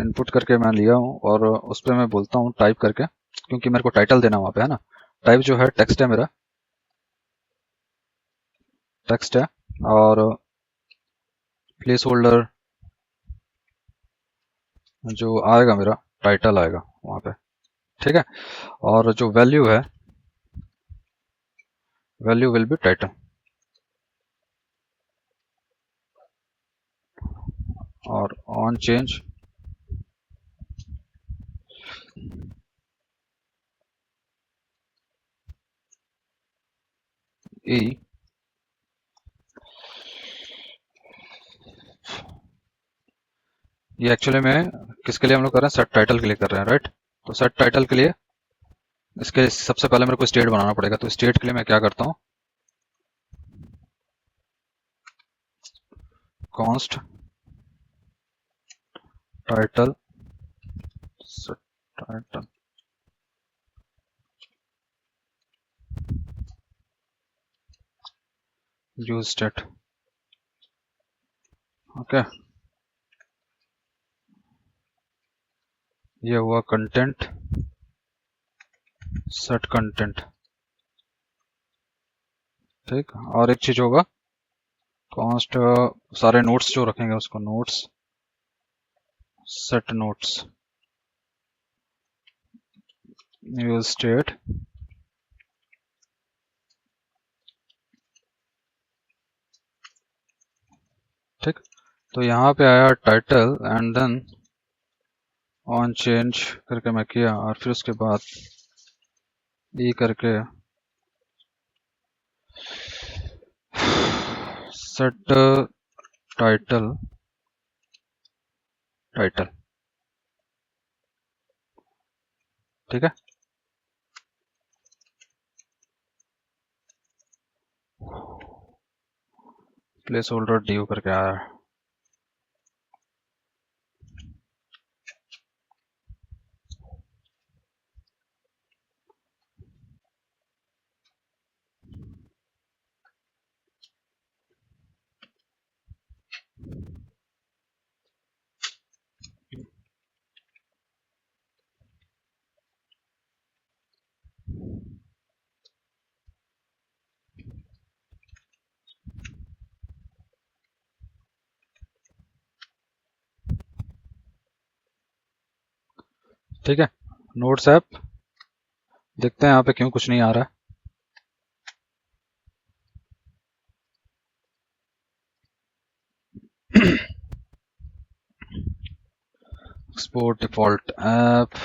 इनपुट करके मैं लिया हूँ और उस पर मैं बोलता हूँ टाइप करके, क्योंकि मेरे को टाइटल देना वहाँ पे है ना, टाइप जो है टेक्स्ट है मेरा, टेक्स्ट है, और प्लेस होल्डर जो आएगा मेरा टाइटल आएगा वहाँ पे, ठीक है। और जो वैल्यू है, वैल्यू विल बी टाइटल, और ऑन चेंज ई, ये एक्चुअली में किसके लिए हम लोग कर रहे हैं, सेट टाइटल के लिए कर रहे हैं, राइट। तो सेट टाइटल के लिए इसके सबसे पहले मेरे को स्टेट बनाना पड़ेगा। तो स्टेट के लिए मैं क्या करता हूँ, const title set title, use state, okay. ये हुआ कंटेंट, सेट कंटेंट, ठीक। और एक चीज होगा कॉन्स्ट, सारे नोट्स जो रखेंगे उसको notes set notes, use state, ठीक। तो यहाँ पे आया title and then on change करके मैं किया और फिर उसके बाद ई करके सेट टाइटल टाइटल, ठीक है। प्लेस होल्डर ड्यू करके आया है। ठीक है, नोट्स ऐप देखते हैं यहाँ पे क्यों कुछ नहीं आ रहा है। एक्सपोर्ट डिफॉल्ट ऐप,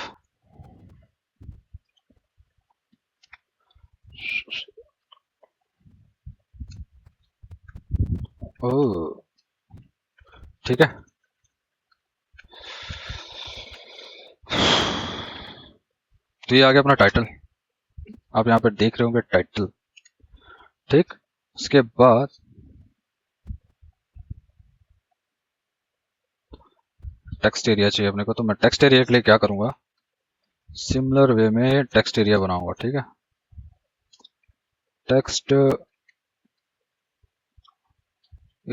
ओ ठीक है। तो ये आ गया अपना टाइटल, आप यहाँ पे देख रहे होंगे टाइटल, ठीक। उसके बाद टेक्स्ट एरिया चाहिए अपने को, तो मैं टेक्स्ट एरिया के लिए क्या करूंगा, सिमिलर वे में टेक्स्ट एरिया बनाऊंगा, ठीक है। Text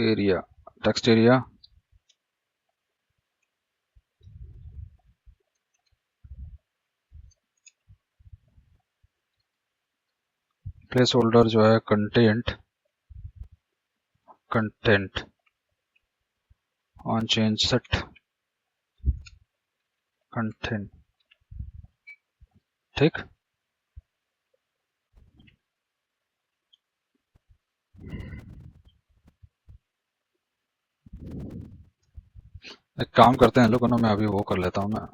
area, text area place holder जो है content, content on change set content, ठीक। एक काम करते हैं लोगों, मैं अभी वो कर लेता हूँ मैं,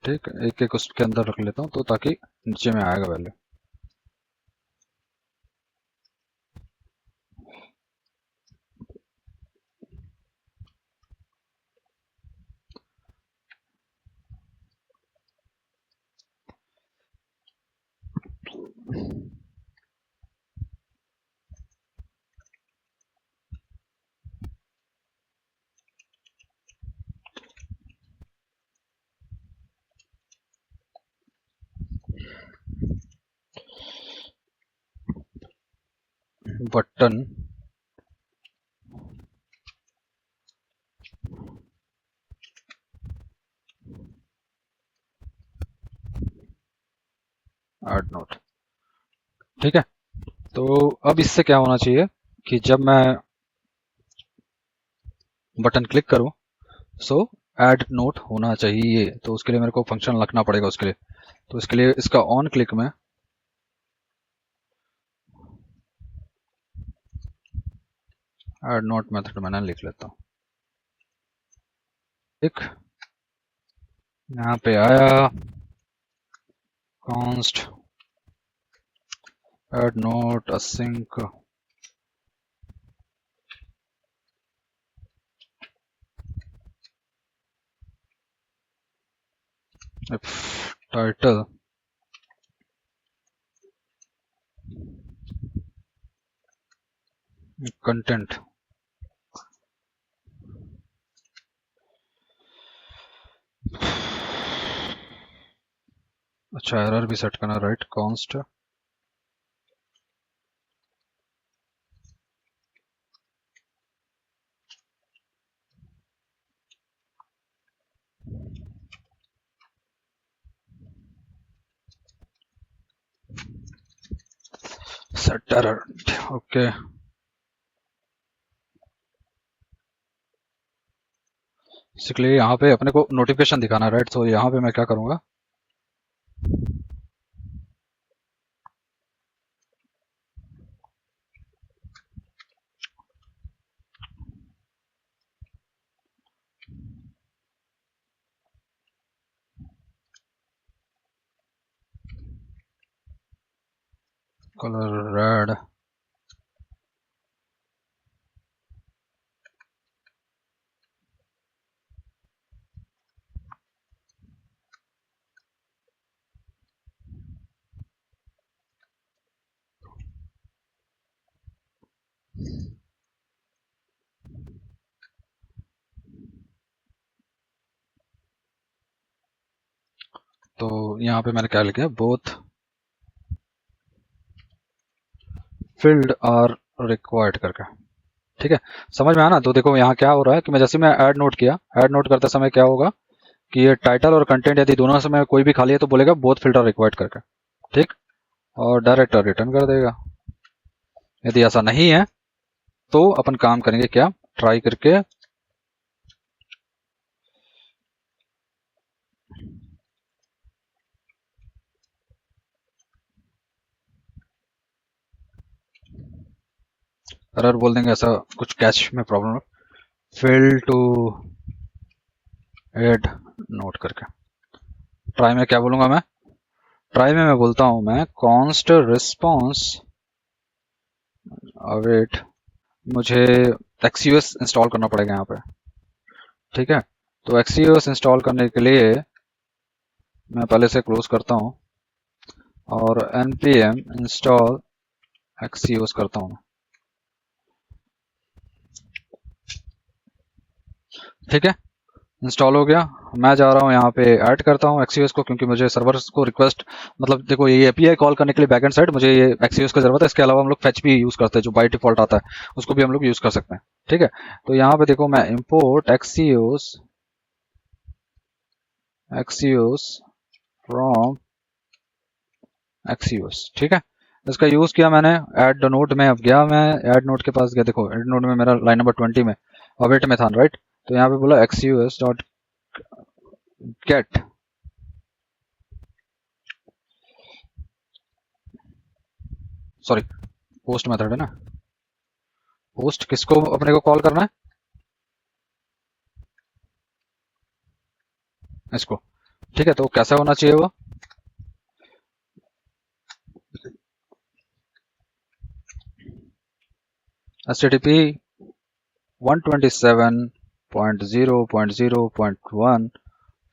ठीक है, एक एक उसके अंदर रख लेता हूँ तो ताकि नीचे में आएगा वैल्यू। बटन ऐड नोट, ठीक है। तो अब इससे क्या होना चाहिए कि जब मैं बटन क्लिक करूं सो ऐड नोट होना चाहिए, तो उसके लिए मेरे को फंक्शन लिखना पड़ेगा उसके लिए। तो इसके लिए इसका ऑन क्लिक में ऐड नोट मेथड मैंने लिख लेता हूँ, ठीक। यहाँ पे आया const add note async if title content, अच्छा एरर भी सेट करना, right, const set error, okay. इसलिए यहाँ पे अपने को नोटिफिकेशन दिखाना, राइट, तो यहाँ पे मैं क्या करूँगा, कलर रेड, तो यहाँ पे मैंने क्या लिखा है, बोथ फील्ड आर रिक्वायर्ड करके। ठीक है, समझ में आना। तो देखो यहाँ क्या हो रहा है कि मैं जैसे मैं ऐड नोट किया, ऐड नोट करते समय क्या होगा कि ये टाइटल और कंटेंट यदि दोनों समय कोई भी खाली है तो बोलेगा बोथ फील्ड आर रिक्वायर्ड करके। ठीक, और डायरेक्ट रिटर्न कर देगा। यदि ऐसा नहीं है तो अपन काम करेंगे क्या, ट्राई करके एरर बोल देंगे, ऐसा कुछ कैच में प्रॉब्लम है, फेल टू ऐड नोट करके। ट्राई में क्या बोलूंगा मैं, ट्राई में मैं बोलता हूं मैं कॉन्स्ट रिस्पॉन्स अवेट, मुझे XUS इंस्टॉल करना पड़ेगा यहाँ पे। ठीक है, तो XUS इंस्टॉल करने के लिए मैं पहले से क्लोज करता हूँ और npm इंस्टॉल XUS करता हूँ। ठीक है, इंस्टॉल हो गया। मैं जा रहा हूँ यहाँ पे ऐड करता हूँ XUS को, क्योंकि मुझे सर्वर्स को रिक्वेस्ट, मतलब देखो ये API कॉल करने के लिए बैकएंड साइड मुझे ये XUS की जरूरत है। इसके अलावा हम लोग फेच भी यूज करते हैं, जो बाय डिफॉल्ट आता है उसको भी हम लोग यूज कर सकते हैं। ठीक है, तो यहाँ पे देखो मैं इंपोर्ट XUS फ्रॉम XUS। ठीक है, इसका यूज किया मैंने, ऐड नोट में अब गया, मैं ऐड नोट के पास गया, देखो ऐड नोट में मेरा लाइन नंबर 20 में अवेट में था, राइट। तो यहाँ पे बोला XUS dot gate, sorry post method है ना, पोस्ट किसको अपने को कॉल करना है, इसको। ठीक है, तो कैसा होना चाहिए वो, HTTP 127.0.0.1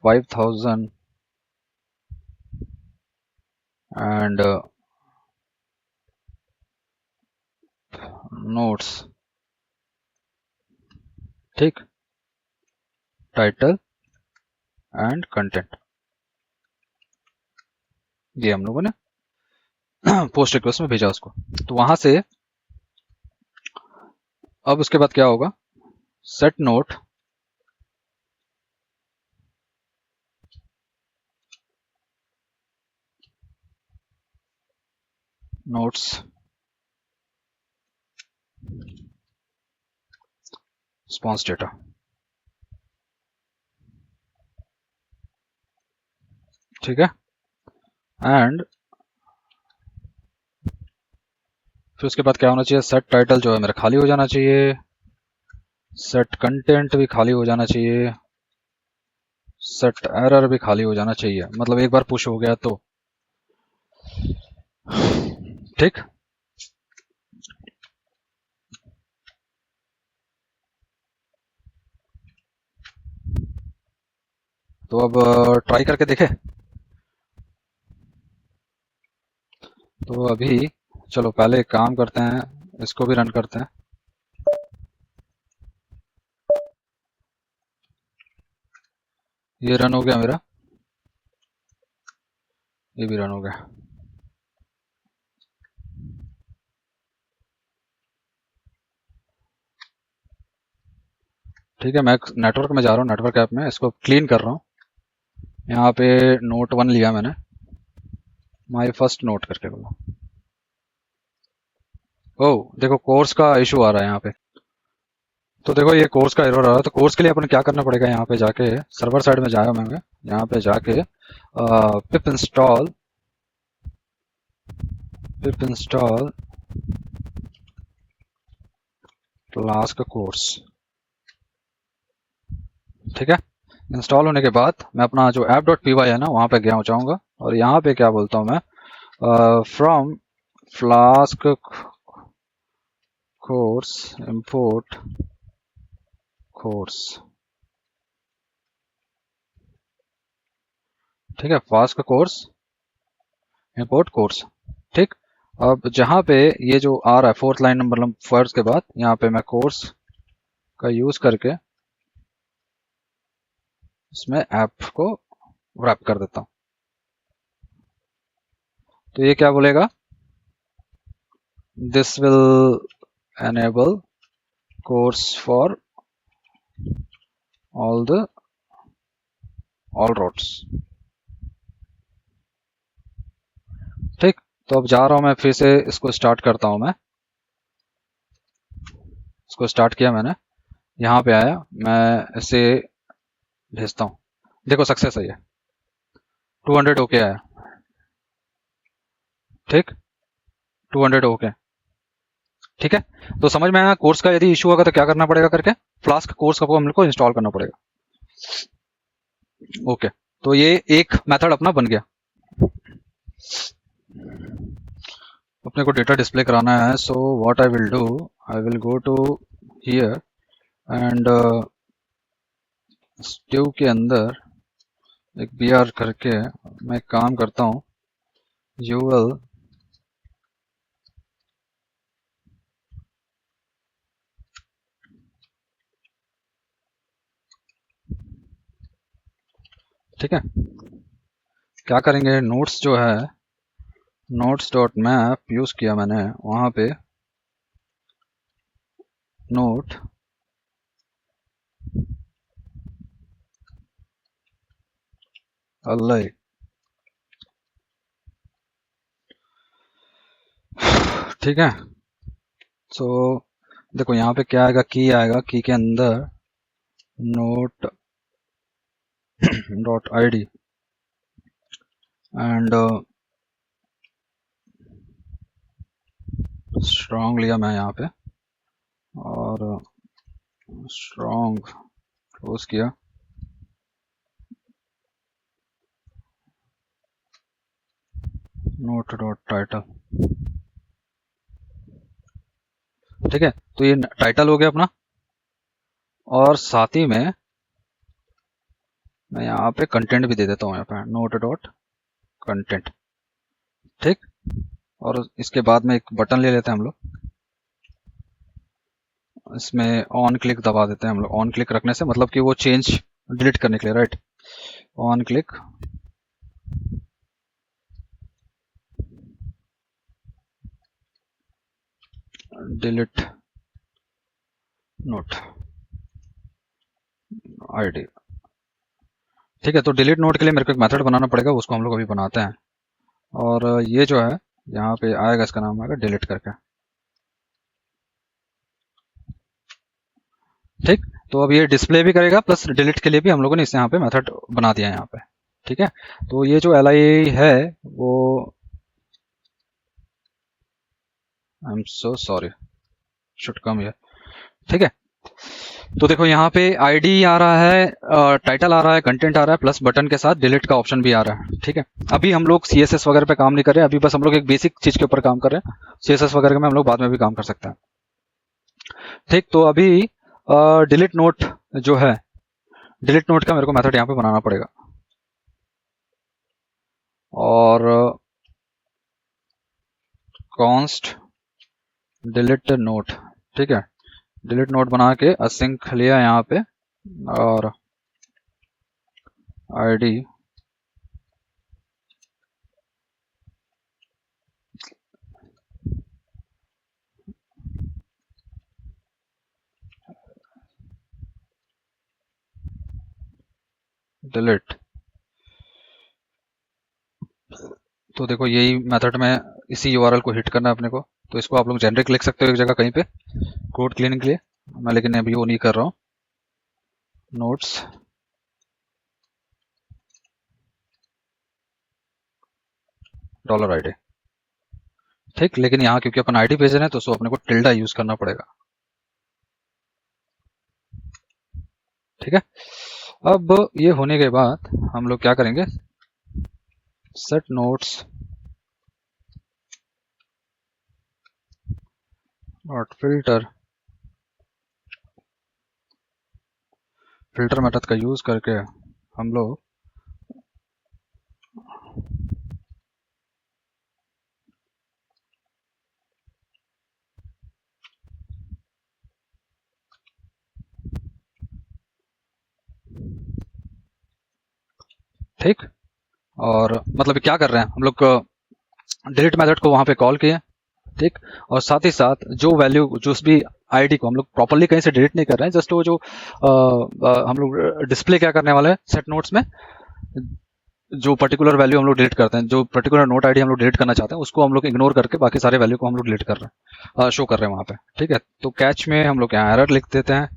5000 and notes। ठीक, टाइटल एंड कंटेंट, ये हम लोगों ने पोस्ट रिक्वेस्ट में भेजा उसको। तो वहां से अब उसके बाद क्या होगा, set note notes response data. ठीक है, एंड फिर उसके बाद क्या होना चाहिए, सेट टाइटल जो है मेरा खाली हो जाना चाहिए, सेट कंटेंट भी खाली हो जाना चाहिए, सेट एरर भी खाली हो जाना चाहिए, मतलब एक बार पुश हो गया तो। ठीक, तो अब ट्राई करके देखे। तो अभी चलो पहले एक काम करते हैं, इसको भी रन करते हैं। ये रन हो गया मेरा, ये भी रन हो गया। ठीक है, मैं नेटवर्क में जा रहा हूँ, नेटवर्क ऐप में इसको क्लीन कर रहा हूँ। यहाँ पे नोट 1 लिया मैंने, माई फर्स्ट नोट करके बोला। ओ देखो कोर्स का इशू आ रहा है यहाँ पे, तो देखो ये कोर्स का एरर आ रहा है। तो कोर्स के लिए अपन क्या करना पड़ेगा, यहाँ पे जाके सर्वर साइड में जाएगा मैं, यहाँ पे जाके पिप इंस्टॉल क्लास का कोर्स। ठीक है, इंस्टॉल होने के बाद मैं अपना जो app.py है ना वहाँ पे गया जाऊँगा, और यहाँ पे क्या बोलता हूँ मैं, from flask course import course, ठीक है, फ्लास्क कोर्स इंपोर्ट कोर्स। ठीक, अब जहां पे ये जो आ रहा है फोर्थ लाइन नंबर फर्स्ट के बाद, यहाँ पे मैं कोर्स का यूज करके इसमें ऐप को रैप कर देता हूं। तो ये क्या बोलेगा, this will enable course for all routes। ठीक, तो अब जा रहा हूं मैं फिर से, इसको स्टार्ट करता हूं मैं। इसको स्टार्ट किया मैंने, यहाँ पे आया, मैं इसे भेजता हूँ। देखो सक्सेस है ये, 200 ओके आया। ठीक, 200 ओके। ठीक है, तो समझ में आया कोर्स का यदि इशू होगा तो क्या करना पड़ेगा करके, फ्लास्क कोर्स को हम लोग को इंस्टॉल करना पड़ेगा। ओके, तो ये एक मेथड अपना बन गया। अपने को डेटा डिस्प्ले कराना है, so what I will do, I will go to here and stew के अंदर एक br करके मैं एक काम करता हूँ, ul ठीक है, क्या करेंगे, नोट्स जो है, नोट्स डॉट मैप यूज किया मैंने, वहां पे नोट अल्लाह, ठीक है। सो देखो यहाँ पे क्या आएगा, की आएगा, की के अंदर note dot id and strong लिया मैं यहाँ पे, और स्ट्रॉन्ग क्लोज किया, नोट डॉट टाइटल। ठीक है, तो ये टाइटल हो गया अपना, और साथ ही में मैं यहाँ पे कंटेंट भी दे देता हूँ, यहाँ पे नोट डॉट कंटेंट। ठीक, और इसके बाद में एक बटन ले लेते हैं हम लोग, इसमें ऑन क्लिक दबा देते हैं हम लोग। ऑन क्लिक रखने से मतलब कि वो चेंज डिलीट करने के लिए, right, on click delete note ID. ठीक है, तो डिलीट नोट के लिए मेरे को एक मेथड बनाना पड़ेगा, उसको हम लोग अभी बनाते हैं। और ये जो है यहाँ पे आएगा, इसका नाम आएगा डिलीट करके। ठीक, तो अब ये डिस्प्ले भी करेगा प्लस डिलीट के लिए भी हम लोगों ने इस यहाँ पे मेथड बना दिया है यहाँ पे। ठीक है, तो ये जो li है वो, I am so sorry, should come here. ठीक है, तो देखो यहाँ पे आईडी आ रहा है, टाइटल आ रहा है, कंटेंट आ रहा है, प्लस बटन के साथ डिलीट का ऑप्शन भी आ रहा है। ठीक है, अभी हम लोग सीएसएस वगैरह पे काम नहीं कर रहे हैं, अभी बस हम लोग एक बेसिक चीज के ऊपर काम कर रहे हैं। सीएसएस वगैरह में हम लोग बाद में भी काम कर सकते हैं। ठीक, तो अभी डिलीट नोट जो है, डिलीट नोट का मेरे को मेथड यहाँ पे बनाना पड़ेगा, और कॉन्स्ट डिलीट नोट। ठीक है, डिलीट नोट बना के असिंक लिया यहाँ पे, और आईडी डिलीट। तो देखो यही मेथड में इसी यूआरएल को हिट करना है अपने को, तो इसको आप लोग जेनरिक लिख सकते हो एक जगह कहीं पे कोड क्लीनिंग के लिए, मैं लेकिन अभी वो नहीं कर रहा हूँ। Notes $id। ठीक, लेकिन यहाँ क्योंकि अपन आईडी भेज रहे हैं तो उसको अपने को टिल्डा यूज करना पड़ेगा। ठीक है, अब ये होने के बाद हम लोग क्या करेंगे, set notes dot filter method का यूज करके हम लोग ठीक, और मतलब क्या कर रहे हैं हम लोग, डिलीट मेथड को वहां पे कॉल किए, ठीक, और साथ ही साथ जो वैल्यू, जो भी आईडी को हम लोग प्रॉपरली कहीं से डिलीट नहीं कर रहे हैं, जस्ट वो जो हम लोग डिस्प्ले क्या करने वाले हैं सेट नोट्स में, जो पर्टिकुलर वैल्यू हम लोग डिलीट करते हैं, जो पर्टिकुलर नोट आईडी हम लोग डिलीट करना चाहते हैं, उसको हम लोग इग्नोर करके बाकी सारे वैल्यू को हम लोग डिलीट कर रहे हैं, शो कर रहे हैं वहां पे, ठीक है। तो कैच में हम लोग यहाँ एरर लिख देते हैं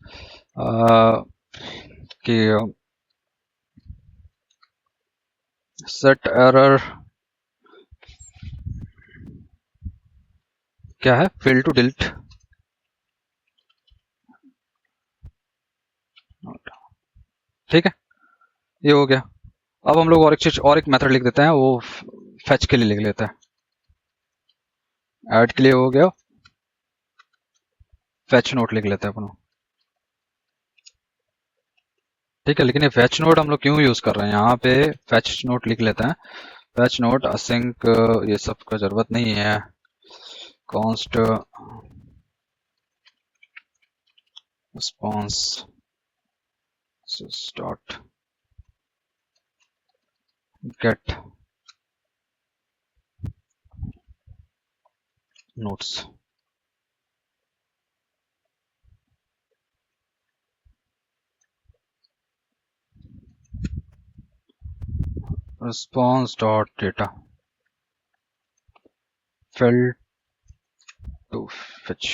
कि सेट एरर क्या है, फेल टू डिलीट, ठीक है, ये हो गया। अब हम लोग और एक चीज, और एक मेथड लिख देते हैं, वो फेच के लिए लिख लेते हैं, ऐड के लिए हो गया, फेच नोट लिख लेते हैं अपन, ठीक है। लेकिन ये फेच नोट हम लोग क्यों यूज कर रहे हैं, यहाँ पे फेच नोट लिख लेते हैं, फेच नोट असिंक, ये सब का जरूरत नहीं है, const response dot gate notes, response dot data fill to fetch,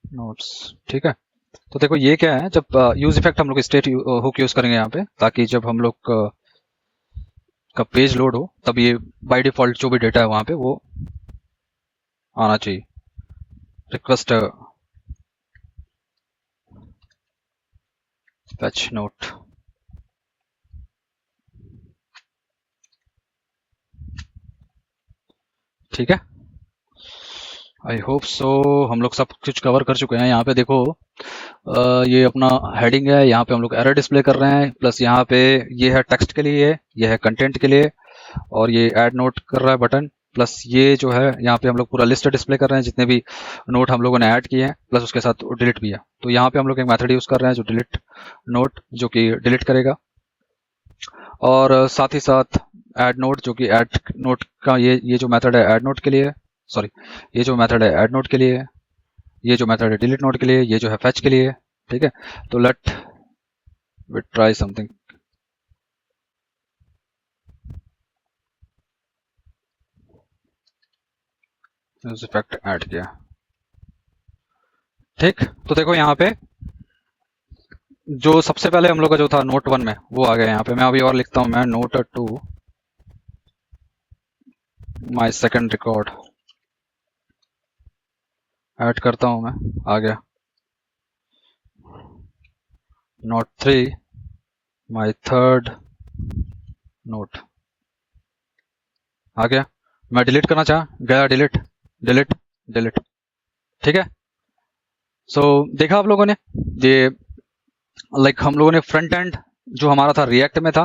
notes, ठीक है। तो देखो ये क्या है, जब यूज इफेक्ट हम लोग स्टेट हुक यूज करेंगे यहाँ पे, ताकि जब हम लोग का पेज लोड हो तब ये बाय डिफॉल्ट जो भी डेटा है वहां पे वो आना चाहिए, रिक्वेस्ट fetch नोट, ठीक है। आई होप सो हम लोग सब कुछ कवर कर चुके हैं। यहाँ पे देखो ये अपना हेडिंग है, यहाँ पे हम लोग एरर डिस्प्ले कर रहे हैं, प्लस यहाँ पे ये है टेक्स्ट के लिए, ये है कंटेंट के लिए, और ये ऐड नोट कर रहा है बटन, प्लस ये जो है यहाँ पे हम लोग पूरा लिस्ट डिस्प्ले कर रहे हैं जितने भी नोट हम लोगों ने ऐड किए हैं, प्लस उसके साथ डिलीट भी है। तो यहाँ पे हम लोग एक मेथड यूज कर रहे हैं जो डिलीट नोट, जो कि डिलीट करेगा, और साथ ही साथ ऐड नोट, जो कि ऐड नोट का ये जो मेथड है ऐड नोट के लिए, सॉरी, ये जो मेथड है ऐड नोट के लिए, ये जो मेथड है डिलीट नोट के लिए, ये जो है फेच के लिए, ठीक है। तो let we try something, effect add किया, ठीक। तो देखो यहाँ पे जो सबसे पहले हम लोग का जो था नोट 1 में वो आ गया। यहाँ पे मैं अभी और लिखता हूँ, मैं note 2 my second record add करता हूँ मैं, आ गया। नोट 3 माय थर्ड नोट आ गया। मैं डिलीट करना चाह गया, डिलीट डिलीट डिलीट, ठीक है। सो देखा आप लोगों ने, ये लाइक हम लोगों ने फ्रंट एंड जो हमारा था रिएक्ट में था,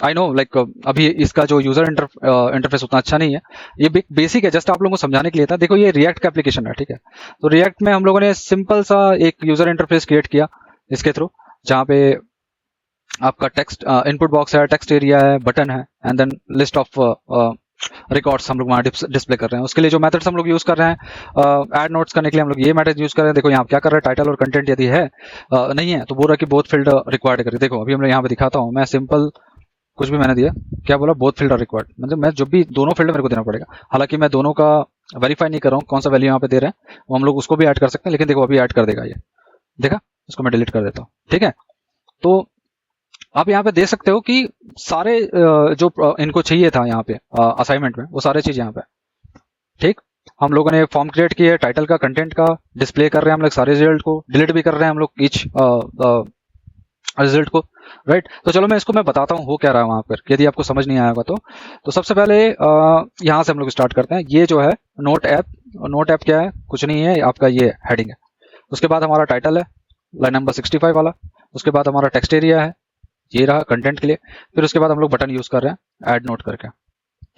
आई नो लाइक अभी इसका जो यूजर इंटरफेस उतना अच्छा नहीं है, ये बेसिक है, जस्ट आप लोगों को समझाने के लिए था। देखो ये रिएक्ट का एप्लीकेशन है, ठीक है। तो रिएक्ट में हम लोगों ने सिंपल सा एक यूजर इंटरफेस क्रिएट किया इसके थ्रू, जहाँ पे आपका टेक्स्ट इनपुट बॉक्स है, टेक्स्ट एरिया है, बटन है, and then list of records हम लोग वहाँ डिस्प्ले कर रहे हैं। उसके लिए जो मेथड्स हम लोग यूज कर रहे हैं ऐड नोट्स करने के लिए, हम लोग ये मेथड यूज कर रहे हैं। देखो यहाँ क्या कर रहे हैं, टाइटल और कंटेंट यदि है नहीं है तो बोल रहा है कि बोथ फील्ड रिक्वायर्ड करिए। देखो अभी हम लोग यहाँ पे दिखाता हूँ, मैं सिंपल कुछ भी मैंने दिया, क्या बोला, बोथ फील्ड आर रिक्वायर्ड, मतलब मैं जब भी दोनों फील्ड मेरे को देना पड़ेगा। हालांकि मैं दोनों का वेरीफाई नहीं कर रहा हूँ कौन सा वैल्यू यहाँ पे दे रहे हैं, वो हम लोग उसको भी ऐड कर सकते हैं, लेकिन देखो अभी ऐड कर देगा ये, देखा, इसको मैं डिलीट कर देता हूँ, ठीक है। तो आप यहाँ पे देख सकते हो कि सारे जो इनको चाहिए था यहाँ पे असाइनमेंट में, वो सारे चीज यहाँ पे, ठीक। हम लोगों ने फॉर्म क्रिएट किया है, टाइटल का, कंटेंट का, डिस्प्ले कर रहे हैं हम लोग सारे रिजल्ट को, डिलीट भी कर रहे हैं हम लोग ईच रिजल्ट को, राइट। तो चलो मैं इसको मैं बताता हूँ हो क्या रहा है वहां पर, यदि आपको समझ नहीं आएगा तो सबसे पहले यहाँ से हम लोग स्टार्ट करते हैं। ये जो है नोट ऐप क्या है, कुछ नहीं है, आपका ये हेडिंग है। उसके बाद हमारा टाइटल है लाइन नंबर 65 वाला। उसके बाद हमारा टेक्स्ट एरिया है, ये रहा कंटेंट के लिए। फिर उसके बाद हम लोग बटन यूज कर रहे हैं ऐड नोट करके,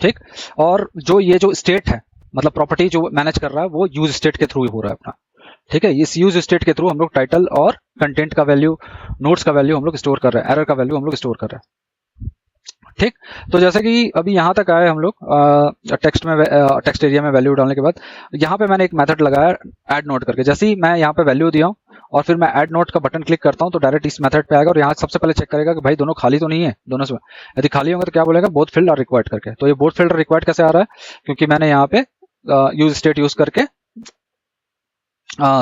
ठीक। और जो ये जो स्टेट है, मतलब प्रॉपर्टी जो मैनेज कर रहा है, वो यूज स्टेट के थ्रू हो रहा है अपना, ठीक है। इस यूज स्टेट के थ्रू हम लोग टाइटल और कंटेंट का वैल्यू, नोट्स का वैल्यू हम लोग स्टोर कर रहे हैं, एरर का वैल्यू हम लोग स्टोर कर रहे हैं, ठीक। तो जैसे कि अभी यहाँ तक आए हम लोग टेक्स्ट एरिया में वैल्यू डालने के बाद यहाँ पे मैंने एक मेथड लगाया ऐड नोट करके। जैसे ही मैं यहाँ पे वैल्यू दिया हूँ और फिर मैं ऐड नोट का बटन क्लिक करता हूँ तो डायरेक्ट इस मेथड पे आएगा और यहाँ सबसे पहले चेक करेगा कि भाई दोनों खाली तो नहीं है दोनों से। यदि खाली होंगे तो क्या बोलेगा, बोथ फील्ड आर रिक्वायर्ड करके। तो ये बोथ फील्ड रिक्वायर्ड कैसे आ रहा है, क्योंकि मैंने यहाँ पे यूज स्टेट यूज करके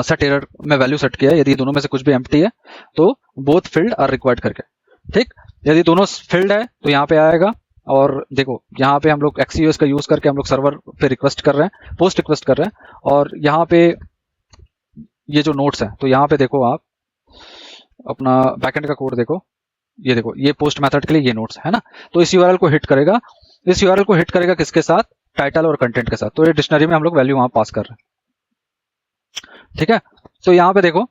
सेट एरर में वैल्यू सेट किया है। यदि दोनों में से कुछ भी एम्प्टी है तो बोथ फील्ड आर रिक्वायर्ड करके, ठीक। यदि दोनों फील्ड है तो यहाँ पे आएगा और देखो यहाँ पे हम लोग XUS का यूज करके हम लोग सर्वर पे रिक्वेस्ट कर रहे हैं, पोस्ट रिक्वेस्ट कर रहे हैं। और यहाँ पे ये जो नोट्स है, तो यहाँ पे देखो आप अपना बैकएंड का कोड देखो, ये देखो ये पोस्ट मेथड के लिए ये नोट्स है ना। तो इस URL को हिट करेगा, इस URL को हिट करेगा किसके साथ, टाइटल और कंटेंट के साथ। तो ये डिक्शनरी में हम लोग वैल्यू वहां पास कर रहे हैं, ठीक है। तो यहाँ पे देखो,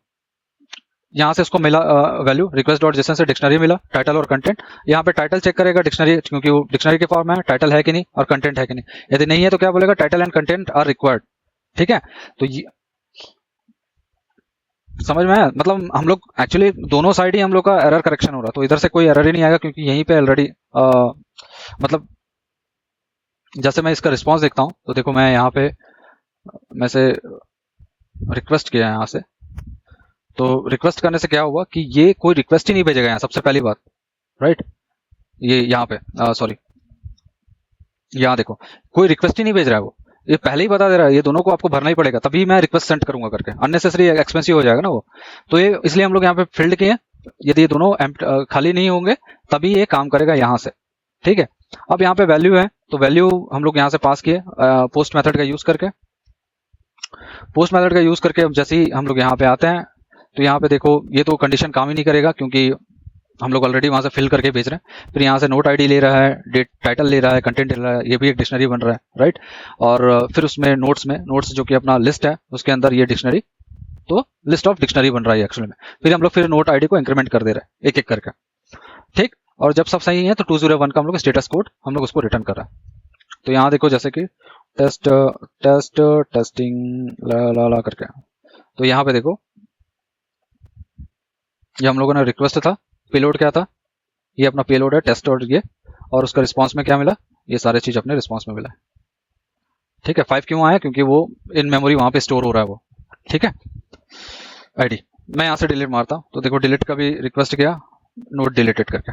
यहाँ से इसको मिला वैल्यू रिक्वेस्ट डॉट जेसन से डिक्शनरी मिला, टाइटल और कंटेंट। यहाँ पे टाइटल चेक करेगा डिक्शनरी, क्योंकि वो डिक्शनरी के फॉर्म है, टाइटल है कि नहीं और कंटेंट है कि नहीं। यदि नहीं है तो क्या बोलेगा, title and content are required, ठीक है। तो ये समझ में आया, मतलब हम लोग एक्चुअली दोनों साइड ही हम लोग का एरर करेक्शन हो रहा है। तो इधर से कोई एरर ही नहीं आएगा क्योंकि यहीं पे ऑलरेडी मतलब जैसे मैं इसका रिस्पॉन्स देखता हूँ तो देखो मैं यहाँ पे मैं से रिक्वेस्ट किया यहाँ से, तो रिक्वेस्ट करने से क्या हुआ कि ये कोई रिक्वेस्ट ही नहीं भेजेगा यहाँ, सबसे पहली बात, राइट। ये यहाँ पे सॉरी, यहाँ देखो कोई रिक्वेस्ट ही नहीं भेज रहा है, वो ये पहले ही बता दे रहा है ये दोनों को आपको भरना ही पड़ेगा, तभी मैं रिक्वेस्ट सेंड करूंगा करके, अननेसेसरी एक्सपेंसिव हो जाएगा ना वो। तो ये इसलिए हम लोग यहाँ पे फील्ड किए, यदि ये दोनों खाली नहीं होंगे तभी ये काम करेगा यहाँ से, ठीक है। अब यहाँ पे वैल्यू है तो वैल्यू हम लोग यहाँ से पास किए पोस्ट मेथड का यूज करके। पोस्ट मेथड का यूज करके अब जैसे ही हम लोग यहाँ पे आते हैं तो यहाँ पे देखो ये तो कंडीशन काम ही नहीं करेगा क्योंकि हम लोग ऑलरेडी वहां से फिल करके भेज रहे हैं। फिर यहाँ से नोट आईडी ले रहा है, डेट टाइटल ले रहा है, कंटेंट ले रहा है, ये भी एक डिक्शनरी बन रहा है, राइट। और फिर उसमें नोट्स जो कि अपना लिस्ट है उसके अंदर ये डिक्शनरी, तो लिस्ट ऑफ डिक्शनरी बन रहा है एक्चुअली में। फिर हम लोग फिर नोट आईडी को इंक्रीमेंट कर दे रहे हैं एक एक करके, ठीक। और जब सब सही है तो 201 का हम लोग स्टेटस कोड हम लोग उसको रिटर्न कर रहे हैं। तो यहाँ देखो जैसे कि टेस्टिंग ला करके, तो यहाँ पे देखो ये हम लोगों ने रिक्वेस्ट था, पेलोड क्या था, ये अपना पेलोड है टेस्ट और ये, और उसका रिस्पांस में क्या मिला, ये सारे चीज अपने रिस्पांस में मिला है, ठीक है। 5 क्यों आया, क्योंकि वो इन मेमोरी वहां पे स्टोर हो रहा है वो, ठीक है। आईडी मैं यहाँ से डिलीट मारता हूँ तो देखो डिलीट का भी रिक्वेस्ट किया, नोट डिलीटेड करके,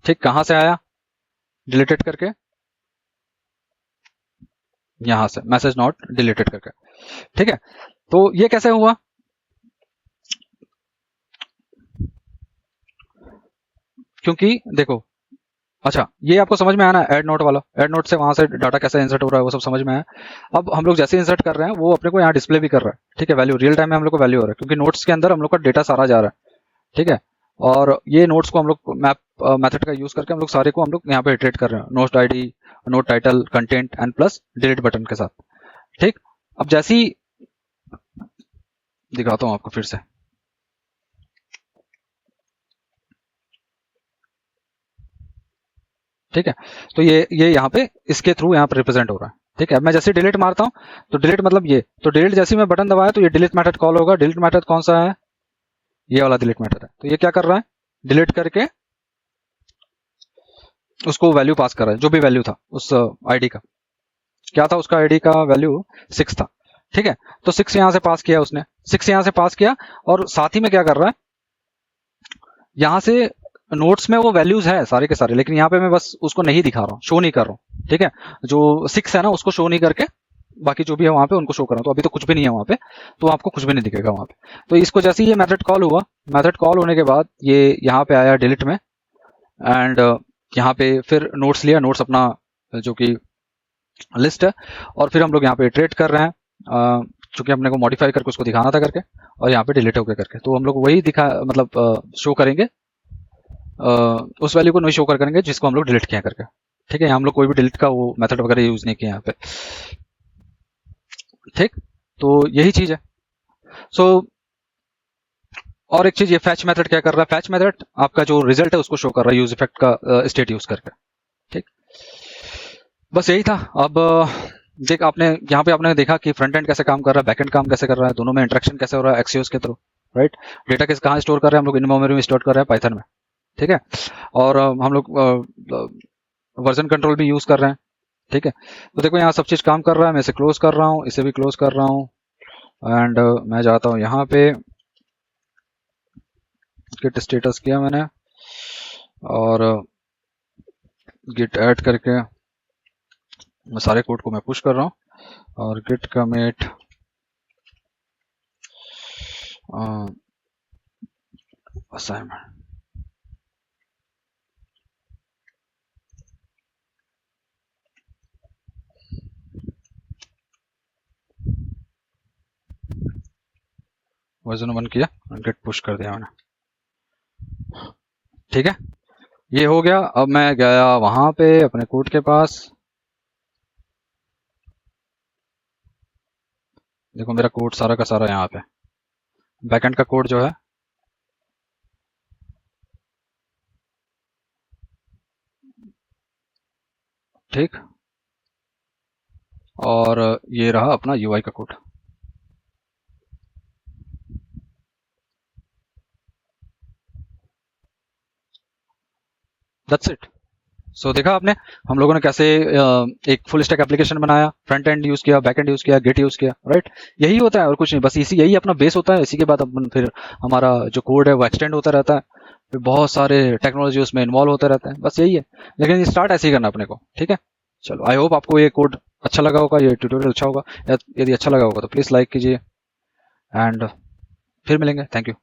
ठीक। कहाँ से आया, डिलीटेड करके, यहां से मैसेज नॉट डिलीटेड करके, ठीक है। तो ये कैसे हुआ, क्योंकि देखो अच्छा ये आपको समझ में आना है ऐड नोट वाला, ऐड नोट से वहां से डाटा कैसे इंसर्ट हो रहा है वो सब समझ में आया। अब हम लोग जैसे इंसर्ट कर रहे हैं वो अपने को यहाँ डिस्प्ले भी कर रहा है, ठीक है। वैल्यू रियल टाइम में हम लोग को वैल्यू हो रहा है क्योंकि नोट्स के अंदर हम लोग का डेटा सारा जा रहा है, ठीक है। और ये नोट्स को हम लोग मैप मेथड का यूज करके हम लोग सारे को हम लोग यहाँ पे इटरेट कर रहे हैं, note ID, note title, content and plus delete button के साथ, ठीक। अब जैसी दिखाता हूँ आपको फिर से, ठीक है। तो ये यहाँ पे इसके थ्रू यहाँ पे रिप्रेजेंट हो रहा है, ठीक है। अब मैं जैसे डिलीट मारता हूँ तो डिलीट मतलब ये, तो डिलीट जैसे मैं बटन दबाया तो ये डिलीट मेथड कॉल होगा। डिलीट मेथड कौन सा है, ये वाला डिलीट मेथड है। तो ये क्या कर रहा है, डिलीट करके उसको वैल्यू पास कर रहा है, जो भी वैल्यू था उस आईडी का, क्या था उसका आईडी का वैल्यू 6 था, ठीक है। तो 6 यहां से पास किया उसने, 6 यहां से पास किया और साथ ही में क्या कर रहा है, यहां से नोट्स में वो वैल्यूज है सारे के सारे, लेकिन यहाँ पे मैं बस उसको नहीं दिखा रहा हूँ, शो नहीं कर रहा हूँ, ठीक है। जो 6 है ना उसको शो नहीं करके बाकी जो भी है वहां पे उनको शो कर रहा हूँ। तो अभी तो कुछ भी नहीं है वहां पे, तो आपको कुछ भी नहीं दिखेगा वहां पे। तो इसको जैसे ही ये मेथड कॉल हुआ, मेथड कॉल होने के बाद ये यहाँ पे आया डिलीट में, एंड यहाँ पे फिर नोट्स लिया, नोट्स अपना जो कि लिस्ट है, और फिर हम लोग यहाँ पे इटरेट कर रहे हैं चूंकि अपने को मॉडिफाई करके उसको दिखाना था करके, और यहाँ पे डिलीट हो गया करके। तो हम लोग वही दिखा मतलब शो करेंगे उस वैल्यू को नहीं शो करेंगे जिसको हम लोग डिलीट किया करके। ठीक है, हम लोग कोई भी डिलीट का वो मेथड वगैरह यूज नहीं किया यहाँ पे। ठीक, तो यही चीज है। सो और एक चीज, ये फैच मेथड क्या कर रहा है, फैच मेथड आपका जो रिजल्ट है उसको शो कर रहा है यूज इफेक्ट का स्टेट यूज करके। ठीक, बस यही था। अब देख, आपने यहाँ पे आपने देखा कि फ्रंट एंड कैसे काम कर रहा है, बैक एंड काम कैसे कर रहा है, दोनों में इंटरेक्शन कैसे हो रहा है एक्सियोस के थ्रू, राइट। डेटा किस कहाँ स्टोर कर रहे हैं हम लोग, इन मेमोरी में स्टोर कर रहे हैं पाइथन में। ठीक है, और हम लोग वर्जन कंट्रोल भी यूज कर रहे हैं। ठीक है, तो देखो यहाँ सब चीज काम कर रहा है। मैं इसे क्लोज कर रहा हूँ, इसे भी क्लोज कर रहा हूँ, एंड मैं जाता हूँ यहाँ पे, गिट स्टेटस किया मैंने, और गिट ऐड करके मैं सारे कोड को मैं पुश कर रहा हूँ, और गिट कमिट असाइनमेंट। वर्जन 1 किया, गिट पुश कर दिया मैंने। ठीक है, ये हो गया। अब मैं गया वहां पे अपने कोड के पास, देखो मेरा कोड सारा का सारा यहाँ पे, बैकएंड का कोड जो है, ठीक, और ये रहा अपना यूआई का कोड। That's it. सो देखा आपने हम लोगों ने कैसे एक फुल स्टैक एप्लीकेशन बनाया, फ्रंट एंड यूज किया, बैक एंड यूज किया, गिट यूज किया, राइट। यही होता है और कुछ नहीं, बस इसी यही अपना बेस होता है। इसी के बाद अपन फिर हमारा जो कोड है वो एक्सटेंड होता रहता है, फिर बहुत सारे टेक्नोलॉजी उसमें इन्वॉल्व होते रहते हैं, बस यही है। लेकिन स्टार्ट ऐसे ही करना अपने को। ठीक है, चलो, आई होप आपको ये कोड अच्छा लगा होगा, ये ट्यूटोरियल अच्छा होगा। यदि अच्छा लगा होगा तो प्लीज लाइक कीजिए, एंड फिर मिलेंगे। Thank you.